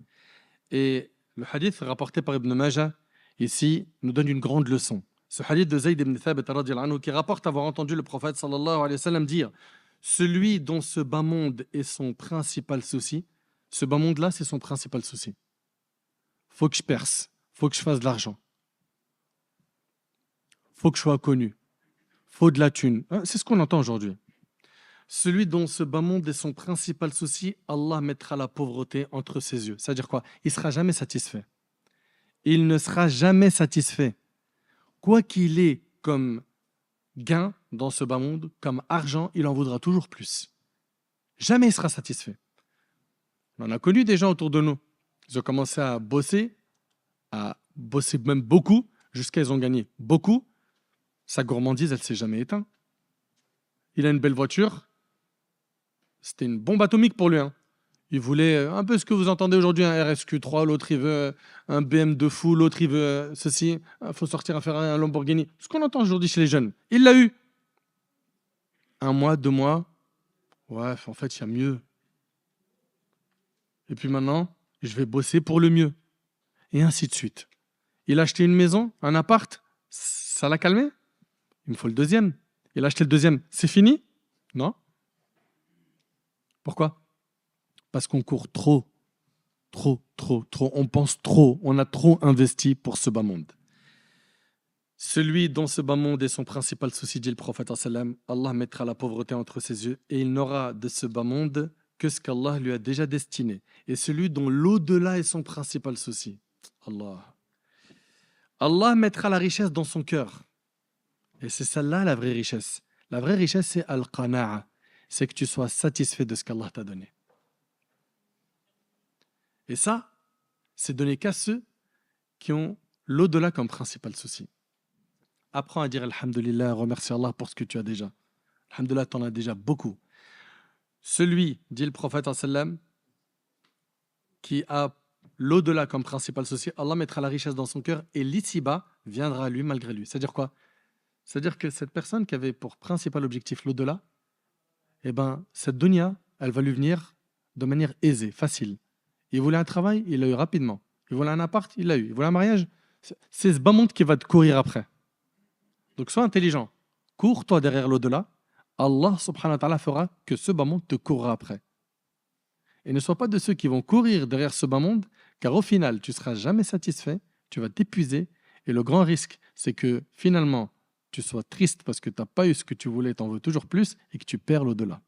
Et le hadith rapporté par Ibn Majah, ici, nous donne une grande leçon. Ce hadith de Zayd ibn Thabit qui rapporte avoir entendu le prophète sallallahu alayhi wa sallam dire « Celui dont ce bas monde est son principal souci, ce bas monde-là, c'est son principal souci. Faut que je perce, faut que je fasse de l'argent, faut que je sois connu, faut de la thune. » C'est ce qu'on entend aujourd'hui. Celui dont ce bas monde est son principal souci, Allah mettra la pauvreté entre ses yeux. C'est-à-dire quoi? Il ne sera jamais satisfait. Il ne sera jamais satisfait. Quoi qu'il ait comme gain dans ce bas monde, comme argent, il en voudra toujours plus. Jamais il sera satisfait. On a connu des gens autour de nous. Ils ont commencé à bosser même beaucoup, jusqu'à ils ont gagné beaucoup. Sa gourmandise, elle ne s'est jamais éteinte. Il a une belle voiture. C'était une bombe atomique pour lui. Il voulait un peu ce que vous entendez aujourd'hui, un RSQ3, l'autre il veut un BM de fou, l'autre il veut ceci, il faut sortir à faire un Lamborghini. Ce qu'on entend aujourd'hui chez les jeunes. Il l'a eu. 1 mois, 2 mois. Ouais, en fait, il y a mieux. Et puis maintenant, je vais bosser pour le mieux. Et ainsi de suite. Il a acheté une maison, un appart, ça l'a calmé? Il me faut le deuxième. Il a acheté le deuxième, c'est fini? Non. Pourquoi? Parce qu'on court trop. On pense trop. On a trop investi pour ce bas monde. Celui dont ce bas monde est son principal souci, dit le prophète, Allah mettra la pauvreté entre ses yeux et il n'aura de ce bas monde que ce qu'Allah lui a déjà destiné. Et celui dont l'au-delà est son principal souci. Allah mettra la richesse dans son cœur. Et c'est celle-là la vraie richesse. La vraie richesse, c'est al-qana'a. C'est que tu sois satisfait de ce qu'Allah t'a donné. Et ça, c'est donné qu'à ceux qui ont l'au-delà comme principal souci. Apprends à dire Alhamdulillah, remercie Allah pour ce que tu as déjà. Alhamdulillah, tu en as déjà beaucoup. Celui, dit le prophète, qui a l'au-delà comme principal souci, Allah mettra la richesse dans son cœur et l'ici-bas viendra à lui malgré lui. C'est-à-dire quoi? C'est-à-dire que cette personne qui avait pour principal objectif l'au-delà, cette dunya, elle va lui venir de manière aisée, facile. Il voulait un travail, il l'a eu rapidement. Il voulait un appart, il l'a eu. Il voulait un mariage, c'est ce bas monde qui va te courir après. Donc sois intelligent. Cours-toi derrière l'au-delà. Allah subhanahu wa ta'ala fera que ce bas monde te courra après. Et ne sois pas de ceux qui vont courir derrière ce bas monde, car au final, tu ne seras jamais satisfait, tu vas t'épuiser. Et le grand risque, c'est que finalement, tu sois triste parce que tu n'as pas eu ce que tu voulais, tu en veux toujours plus, et que tu perds l'au-delà.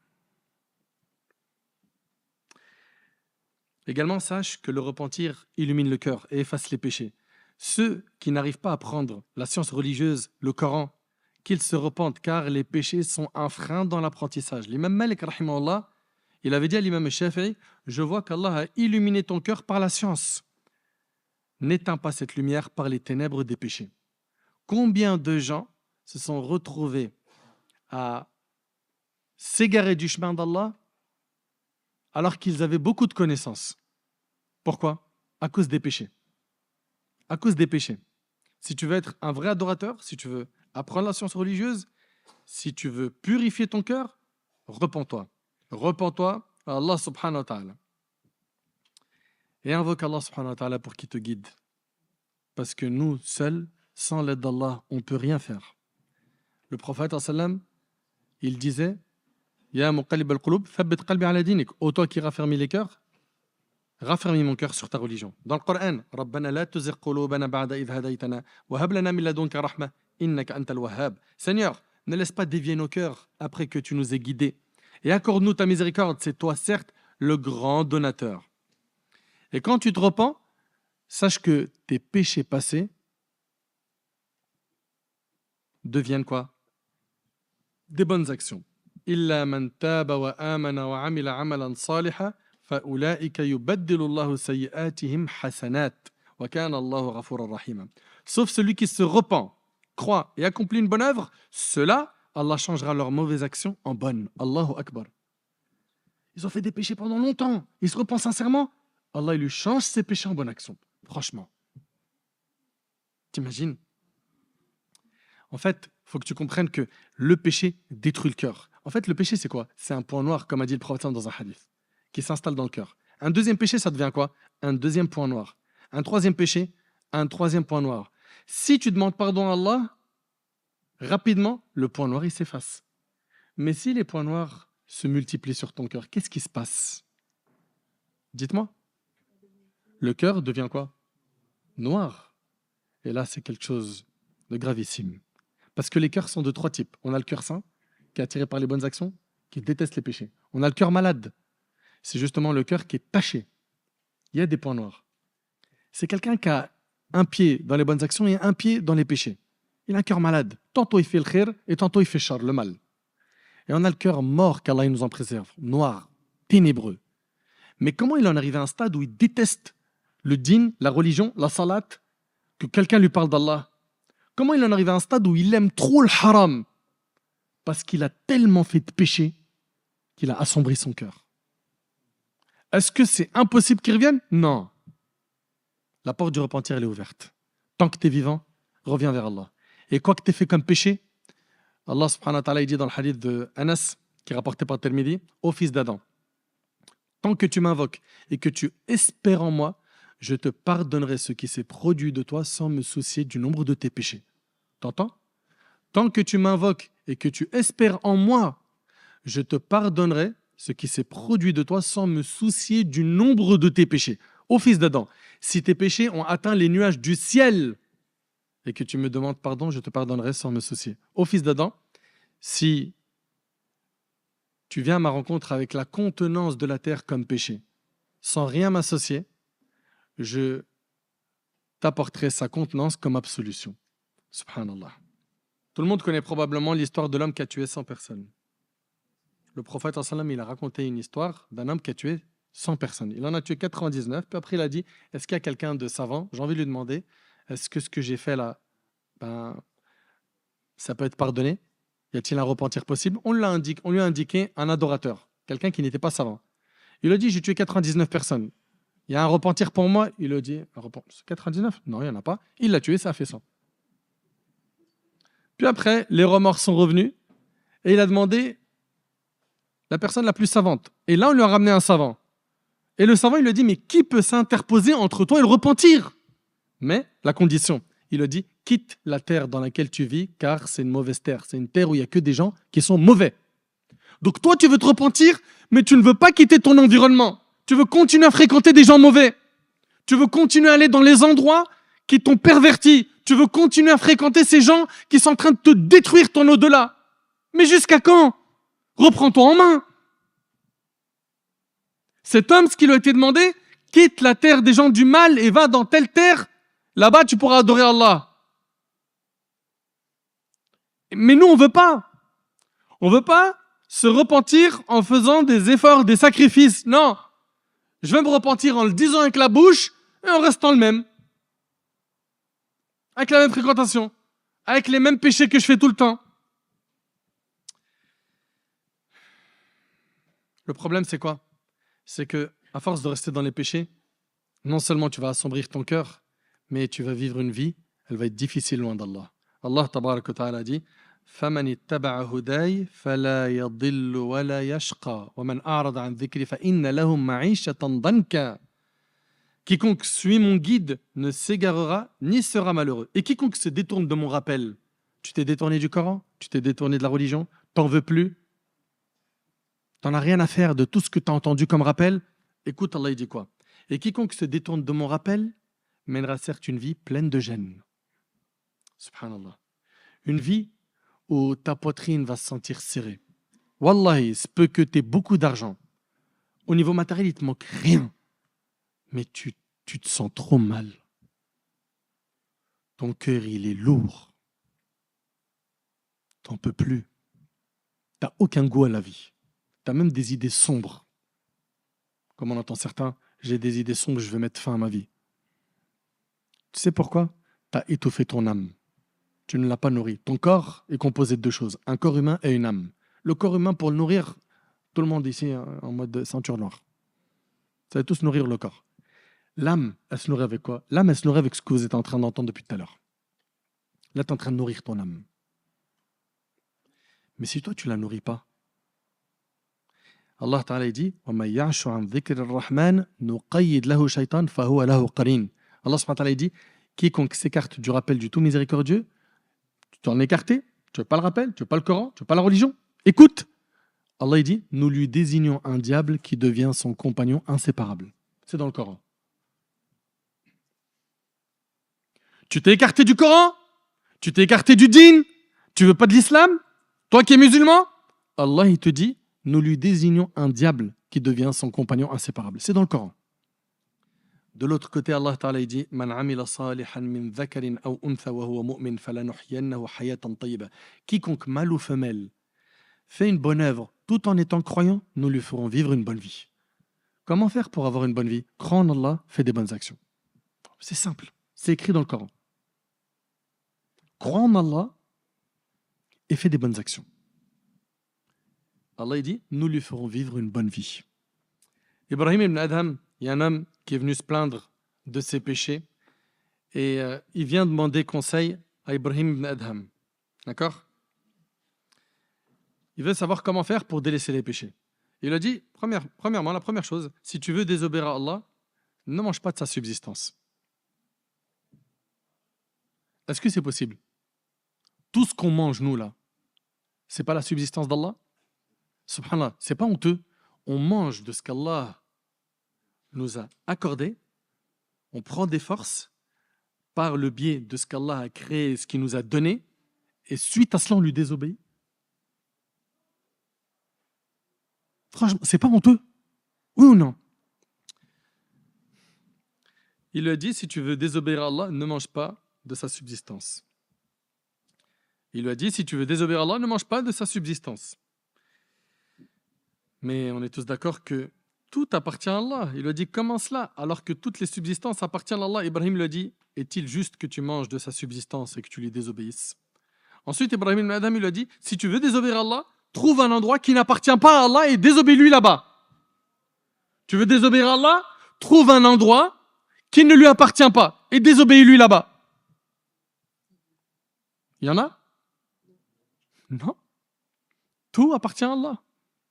Également, sache que le repentir illumine le cœur et efface les péchés. Ceux qui n'arrivent pas à prendre la science religieuse, le Coran, qu'ils se repentent, car les péchés sont un frein dans l'apprentissage. L'imam Malik, rahimahullah, il avait dit à l'imam Shafi'i, je vois qu'Allah a illuminé ton cœur par la science. N'éteins pas cette lumière par les ténèbres des péchés. Combien de gens se sont retrouvés à s'égarer du chemin d'Allah alors qu'ils avaient beaucoup de connaissances? Pourquoi? À cause des péchés. À cause des péchés. Si tu veux être un vrai adorateur, si tu veux apprendre la science religieuse, si tu veux purifier ton cœur, repens-toi. Repens-toi à Allah subhanahu wa ta'ala. Et invoque Allah subhanahu wa ta'ala pour qu'il te guide. Parce que nous, seuls, sans l'aide d'Allah, on ne peut rien faire. Le prophète, il disait Ya muqallib al-qulub, thabbit qalbi ala dinik. Ô toi qui raffermis les cœurs, raffermis mon cœur sur ta religion. Dans le Coran, Rabbana la tuzigh qulubana ba'da idh hadaytana wa hab lana min ladunka rahma innaka antal wahhab. Seigneur, ne laisse pas dévier nos cœurs après que tu nous aies guidés. Et accorde-nous ta miséricorde, c'est toi certes le grand donateur. Et quand tu te repens, sache que tes péchés passés deviennent quoi? Des bonnes actions. Illa man taba wa amana wa amila amalan salihan faulaika yubaddilu Allahu sayyi'atihim hasanat wa kana Allahu ghafuran rahima. Sauf celui qui se repent, croit et accomplit une bonne œuvre, ceux-là, Allah changera leurs mauvaises actions en bonnes. Allahu Akbar. Ils ont fait des péchés pendant longtemps. Ils se repentent sincèrement. Allah, il lui change ses péchés en bonnes actions. Franchement. T'imagines? En fait, il faut que tu comprennes que le péché détruit le cœur. En fait, le péché, c'est quoi? C'est un point noir, comme a dit le prophète dans un hadith, qui s'installe dans le cœur. Un deuxième péché, ça devient quoi? Un deuxième point noir. Un troisième péché, un troisième point noir. Si tu demandes pardon à Allah, rapidement, le point noir, il s'efface. Mais si les points noirs se multiplient sur ton cœur, qu'est-ce qui se passe? Dites-moi. Le cœur devient quoi? Noir. Et là, c'est quelque chose de gravissime. Parce que les cœurs sont de trois types. On a le cœur saint, qui est attiré par les bonnes actions, qui déteste les péchés. On a le cœur malade. C'est justement le cœur qui est taché. Il y a des points noirs. C'est quelqu'un qui a un pied dans les bonnes actions et un pied dans les péchés. Il a un cœur malade. Tantôt il fait le khir et tantôt il fait char, le mal. Et on a le cœur mort, qu'Allah nous en préserve, noir, ténébreux. Mais comment il en arrive à un stade où il déteste le dîn, la religion, la salat, que quelqu'un lui parle d'Allah? Comment il en arrive à un stade où il aime trop le haram? Parce qu'il a tellement fait de péché qu'il a assombri son cœur. Est-ce que c'est impossible qu'il revienne? Non. La porte du repentir, elle est ouverte. Tant que tu es vivant, reviens vers Allah. Et quoi que tu aies fait comme péché, Allah subhanahu wa ta'ala il dit dans le hadith de Anas, qui est rapporté par Tirmidhi, ô fils d'Adam, tant que tu m'invoques et que tu espères en moi, je te pardonnerai ce qui s'est produit de toi sans me soucier du nombre de tes péchés. T'entends? Tant que tu m'invoques et que tu espères en moi, je te pardonnerai ce qui s'est produit de toi sans me soucier du nombre de tes péchés. Ô fils d'Adam, si tes péchés ont atteint les nuages du ciel et que tu me demandes pardon, je te pardonnerai sans me soucier. Ô fils d'Adam, si tu viens à ma rencontre avec la contenance de la terre comme péché, sans rien m'associer, je t'apporterai sa contenance comme absolution. Subhanallah. Tout le monde connaît probablement l'histoire de l'homme qui a tué 100 personnes. Le prophète sallam, il a raconté une histoire d'un homme qui a tué 100 personnes. Il en a tué 99, puis après il a dit, est-ce qu'il y a quelqu'un de savant? J'ai envie de lui demander, est-ce que ce que j'ai fait là, ça peut être pardonné? Y a-t-il un repentir possible? On lui a indiqué un adorateur, quelqu'un qui n'était pas savant. Il a dit, j'ai tué 99 personnes. Il y a un repentir pour moi? Il a dit, 99? Non, il n'y en a pas. Il l'a tué, ça a fait 100. Puis après, les remords sont revenus et il a demandé la personne la plus savante. Et là, on lui a ramené un savant. Et le savant, il lui a dit, mais qui peut s'interposer entre toi et le repentir? Mais la condition, il a dit, quitte la terre dans laquelle tu vis, car c'est une mauvaise terre. C'est une terre où il n'y a que des gens qui sont mauvais. Donc toi, tu veux te repentir, mais tu ne veux pas quitter ton environnement. Tu veux continuer à fréquenter des gens mauvais. Tu veux continuer à aller dans les endroits qui t'ont perverti. Tu veux continuer à fréquenter ces gens qui sont en train de te détruire ton au-delà. Mais jusqu'à quand? Reprends-toi en main. Cet homme, ce qui lui a été demandé, quitte la terre des gens du mal et va dans telle terre. Là-bas, tu pourras adorer Allah. Mais nous, on veut pas. On veut pas se repentir en faisant des efforts, des sacrifices. Non. Je vais me repentir en le disant avec la bouche et en restant le même. Avec la même fréquentation. Avec les mêmes péchés que je fais tout le temps. Le problème, c'est quoi? C'est que, à force de rester dans les péchés, non seulement tu vas assombrir ton cœur, mais tu vas vivre une vie, elle va être difficile loin d'Allah. Allah tabarak wa ta'ala dit فَمَنِ اتَّبَعَ هُدَايَ فَلَا يَضِلُّ وَلَا يَشْقَى وَمَنْ أَعْرَضَ عَنْ ذِكْرِي فَإِنَّ لَهُ مَعِيشَةً ضَنْكًا. Quiconque suit mon guide ne s'égarera ni sera malheureux. Et quiconque se détourne de mon rappel, tu t'es détourné du Coran, tu t'es détourné de la religion, t'en veux plus, t'en as rien à faire de tout ce que tu as entendu comme rappel. Écoute, Allah il dit quoi? Et quiconque se détourne de mon rappel mènera certes une vie pleine de gêne. Subhanallah. Une vie où ta poitrine va se sentir serrée. Wallahi, il se peut que tu aies beaucoup d'argent. Au niveau matériel, il ne te manque rien. Mais tu te sens trop mal. Ton cœur, il est lourd. T'en peux plus. Tu n'as aucun goût à la vie. Tu as même des idées sombres. Comme on entend certains, j'ai des idées sombres, je veux mettre fin à ma vie. Tu sais pourquoi? Tu as étouffé ton âme. Tu ne l'as pas nourri. Ton corps est composé de deux choses, un corps humain et une âme. Le corps humain, pour le nourrir, tout le monde ici en mode ceinture noire. Ça va tous nourrir le corps. L'âme, elle se nourrit avec quoi? L'âme, elle se nourrit avec ce que vous êtes en train d'entendre depuis tout à l'heure. Là, tu es en train de nourrir ton âme. Mais si toi, tu ne la nourris pas, Allah Ta'ala dit وَمَنْ يَعْشُ عَنْ ذِكْرِ الرَّحْمَنِ نُقَيِّدْ لَهُ شَيْطَانٌ فَهُوَ لَهُ قَرِينٌ. Allah Subhanahu wa Ta'ala dit quiconque s'écarte du rappel du tout miséricordieux, tu t'en es écarté, tu veux pas le rappel, tu veux pas le Coran, tu veux pas la religion. Écoute, Allah il dit nous lui désignons un diable qui devient son compagnon inséparable. C'est dans le Coran. Tu t'es écarté du Coran, tu t'es écarté du dîn, tu veux pas de l'islam, toi qui es musulman, Allah il te dit nous lui désignons un diable qui devient son compagnon inséparable. C'est dans le Coran. De l'autre côté, Allah Ta'ala il dit Man amila salihan min dhakarin aw untha wa huwa mu'min falanuhyiyannahu hayatan tayyiba. Quiconque mâle ou femelle fait une bonne œuvre tout en étant croyant, nous lui ferons vivre une bonne vie. Comment faire pour avoir une bonne vie? Crois en Allah, fais des bonnes actions. C'est simple, c'est écrit dans le Coran. Crois en Allah et fais des bonnes actions. Allah il dit nous lui ferons vivre une bonne vie. Ibrahim ibn Adham, il y a un homme qui est venu se plaindre de ses péchés et il vient demander conseil à Ibrahim ibn Adham. D'accord? Il veut savoir comment faire pour délaisser les péchés. Il a dit, premièrement, la première chose, si tu veux désobéir à Allah, ne mange pas de sa subsistance. Est-ce que c'est possible? Tout ce qu'on mange, nous, là, c'est pas la subsistance d'Allah? Subhanallah, c'est pas honteux. On mange de ce qu'Allah nous a accordé, on prend des forces par le biais de ce qu'Allah a créé, ce qu'il nous a donné, et suite à cela, on lui désobéit. Franchement, c'est pas honteux? Oui ou non? Il lui a dit, si tu veux désobéir à Allah, ne mange pas de sa subsistance. Il lui a dit, si tu veux désobéir à Allah, ne mange pas de sa subsistance. Mais on est tous d'accord que tout appartient à Allah. Il lui a dit, comment cela? Alors que toutes les subsistances appartiennent à Allah. Ibrahim lui a dit, est-il juste que tu manges de sa subsistance et que tu lui désobéisses? Ensuite, Ibrahim ibn Adham lui a dit, si tu veux désobéir à Allah, trouve un endroit qui n'appartient pas à Allah et désobéis-lui là-bas. Tu veux désobéir à Allah? Trouve un endroit qui ne lui appartient pas et désobéis-lui là-bas. Il y en a? Non. Tout appartient à Allah.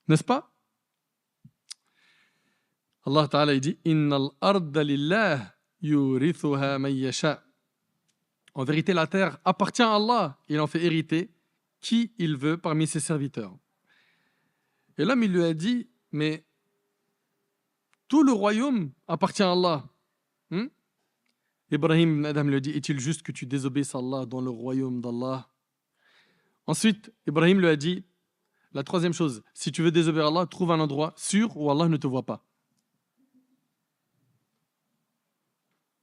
N'est-ce pas? Allah Ta'ala dit Innal arda lillah yurithuha man yasha. En vérité, la terre appartient à Allah. Il en fait hériter qui il veut parmi ses serviteurs. Et l'homme, il lui a dit mais tout le royaume appartient à Allah. Ibrahim ibn Adham lui a dit est-il juste que tu désobéisses à Allah dans le royaume d'Allah? Ensuite, Ibrahim lui a dit la troisième chose, si tu veux désobéir à Allah, trouve un endroit sûr où Allah ne te voit pas.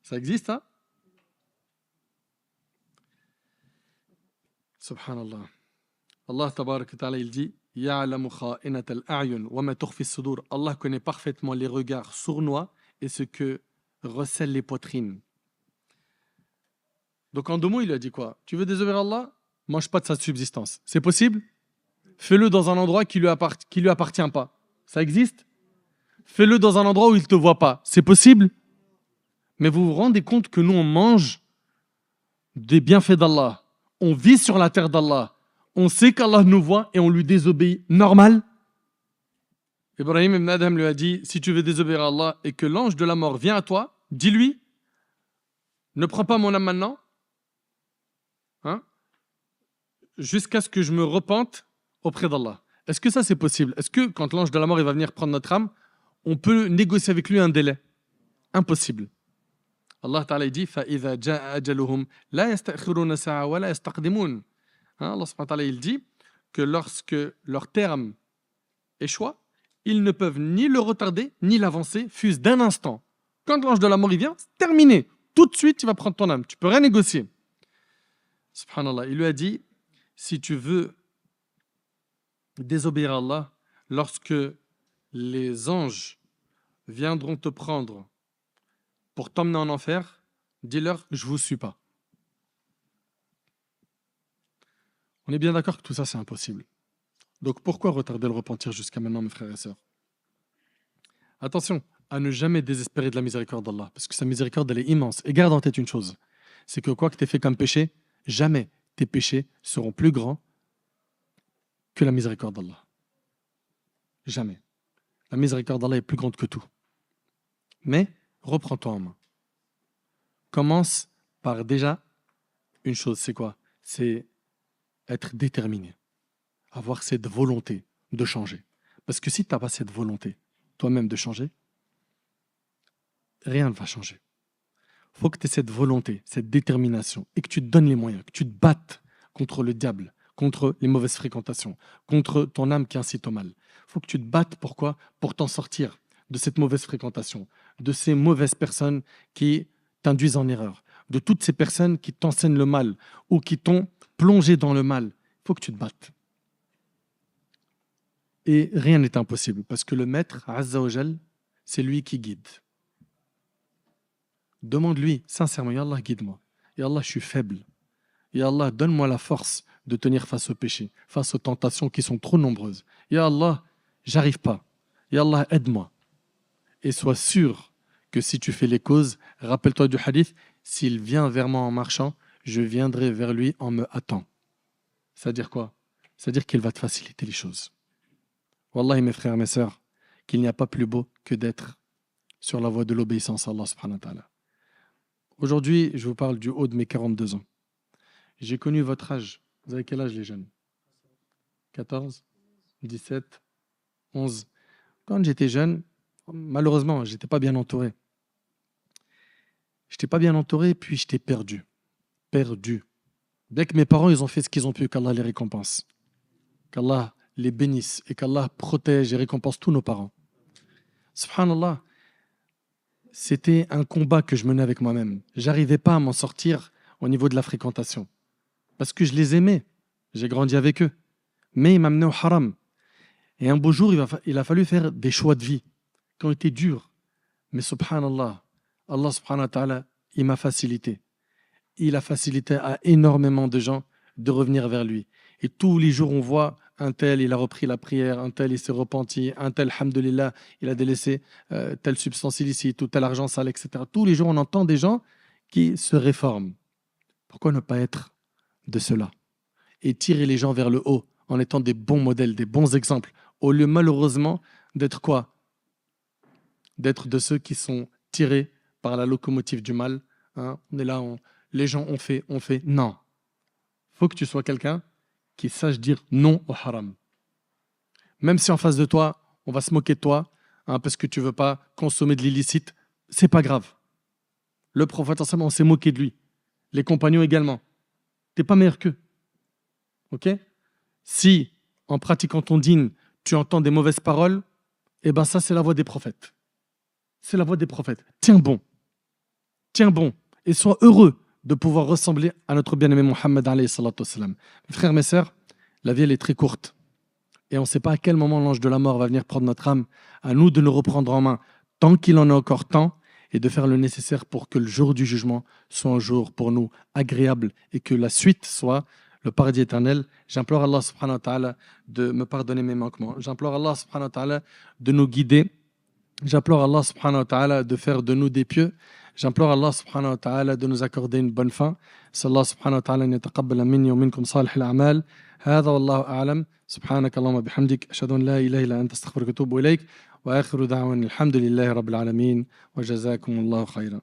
Ça existe, hein? Subhanallah. Allah tabarak wa ta'ala, il dit Ya'lamu kha'inat al-a'yun wa ma tukhfi as-sudur. Allah connaît parfaitement les regards sournois et ce que recèlent les poitrines. Donc en deux mots, il a dit quoi? Tu veux désobéir à Allah? Mange pas de sa subsistance. C'est possible? Fais-le dans un endroit qui lui appartient pas. Ça existe? Fais-le dans un endroit où il te voit pas. C'est possible? Mais vous vous rendez compte que nous, on mange des bienfaits d'Allah. On vit sur la terre d'Allah. On sait qu'Allah nous voit et on lui désobéit. Normal? Ibrahim ibn Adham lui a dit, si tu veux désobéir à Allah et que l'ange de la mort vient à toi, dis-lui, ne prends pas mon âme maintenant, jusqu'à ce que je me repente auprès d'Allah. Est-ce que ça c'est possible? Est-ce que quand l'ange de la mort il va venir prendre notre âme, on peut négocier avec lui un délai? Impossible. Allah Ta'ala il dit فَإِذَا جَاءَ أَجَلُهُمْ لَا يَسْتَأْخِرُونَ سَاعَةً وَلَا يَسْتَقْدِمُونَ. Allah Subhanahu wa Ta'ala il dit que lorsque leur terme échoit, ils ne peuvent ni le retarder ni l'avancer, fût-ce d'un instant. Quand l'ange de la mort il vient, c'est terminé. Tout de suite, il va prendre ton âme. Tu peux rien négocier. Subhanallah, il lui a dit, si tu veux désobéir à Allah, lorsque les anges viendront te prendre pour t'emmener en enfer, dis-leur, je ne vous suis pas. On est bien d'accord que tout ça, c'est impossible. Donc pourquoi retarder le repentir jusqu'à maintenant, mes frères et sœurs? Attention à ne jamais désespérer de la miséricorde d'Allah, parce que sa miséricorde, elle est immense. Et garde en tête une chose, c'est que quoi que tu aies fait comme péché, jamais tes péchés seront plus grands que la miséricorde d'Allah. Jamais. La miséricorde d'Allah est plus grande que tout. Mais reprends-toi en main. Commence par déjà une chose, c'est quoi? C'est être déterminé, avoir cette volonté de changer. Parce que si tu n'as pas cette volonté toi-même de changer, rien ne va changer. Il faut que tu aies cette volonté, cette détermination et que tu te donnes les moyens, que tu te battes contre le diable, contre les mauvaises fréquentations, contre ton âme qui incite au mal. Il faut que tu te battes, pourquoi? Pour t'en sortir de cette mauvaise fréquentation, de ces mauvaises personnes qui t'induisent en erreur, de toutes ces personnes qui t'enseignent le mal ou qui t'ont plongé dans le mal. Il faut que tu te battes. Et rien n'est impossible parce que le maître, Azza wa Jal, c'est lui qui guide. Demande-lui sincèrement, Ya Allah, guide-moi. Ya Allah, je suis faible. Ya Allah, donne-moi la force de tenir face au péché, face aux tentations qui sont trop nombreuses. Ya Allah, j'arrive pas. Ya Allah, aide-moi. Et sois sûr que si tu fais les causes, rappelle-toi du hadith, s'il vient vers moi en marchant, je viendrai vers lui en me hâtant. C'est-à-dire quoi? C'est-à-dire qu'il va te faciliter les choses. Wallahi, mes frères, mes sœurs, qu'il n'y a pas plus beau que d'être sur la voie de l'obéissance à Allah subhanahu wa ta'ala. Aujourd'hui, je vous parle du haut de mes 42 ans. J'ai connu votre âge. Vous avez quel âge, les jeunes? 14, 17, 11. Quand j'étais jeune, malheureusement, je n'étais pas bien entouré. Je n'étais pas bien entouré, puis j'étais perdu. Perdu. Bien que mes parents, ils ont fait ce qu'ils ont pu, qu'Allah les récompense. Qu'Allah les bénisse et qu'Allah protège et récompense tous nos parents. Subhanallah, c'était un combat que je menais avec moi-même. J'arrivais pas à m'en sortir au niveau de la fréquentation. Parce que je les aimais. J'ai grandi avec eux. Mais ils m'amenaient au haram. Et un beau jour, il a fallu faire des choix de vie qui ont été durs. Mais subhanallah, Allah subhanahu wa ta'ala, il m'a facilité. Il a facilité à énormément de gens de revenir vers lui. Et tous les jours, on voit un tel, il a repris la prière, un tel, il s'est repenti, un tel, alhamdoulilah, il a délaissé telle substance illicite ou tel argent sale, etc. Tous les jours, on entend des gens qui se réforment. Pourquoi ne pas être de cela et tirer les gens vers le haut en étant des bons modèles, des bons exemples, au lieu malheureusement d'être quoi? D'être de ceux qui sont tirés par la locomotive du mal. Hein? On est là, les gens ont fait. Non. Il faut que tu sois quelqu'un qui sache dire non au haram. Même si en face de toi, on va se moquer de toi, hein, parce que tu ne veux pas consommer de l'illicite, c'est pas grave. Le prophète, on s'est moqué de lui. Les compagnons également. Tu n'es pas meilleur qu'eux. Ok? Si, en pratiquant ton dîn, tu entends des mauvaises paroles, eh ben ça, c'est la voie des prophètes. C'est la voie des prophètes. Tiens bon. Tiens bon. Et sois heureux de pouvoir ressembler à notre bien-aimé Mohammed alayhi salatu wassalam. Mes frères, mes sœurs, la vie, elle est très courte. Et on ne sait pas à quel moment l'ange de la mort va venir prendre notre âme. À nous de nous reprendre en main tant qu'il en est encore temps et de faire le nécessaire pour que le jour du jugement soit un jour pour nous agréable et que la suite soit le paradis éternel. J'implore Allah subhanahu wa ta'ala de me pardonner mes manquements. J'implore Allah subhanahu wa ta'ala de nous guider. J'implore Allah subhanahu wa ta'ala de faire de nous des pieux. J'implore Allah subhanahu wa ta'ala de nous accorder une bonne fin. Sallallahu subhanahu wa ta'ala yataqabbala minni wa minkum salih al-a'mal. هذا والله أعلم سبحانك اللهم بحمدك أشهد أن لا إله إلا أنت أستغفرك وأتوب إليك وآخر دعوانا الحمد لله رب العالمين وجزاكم الله خيرا.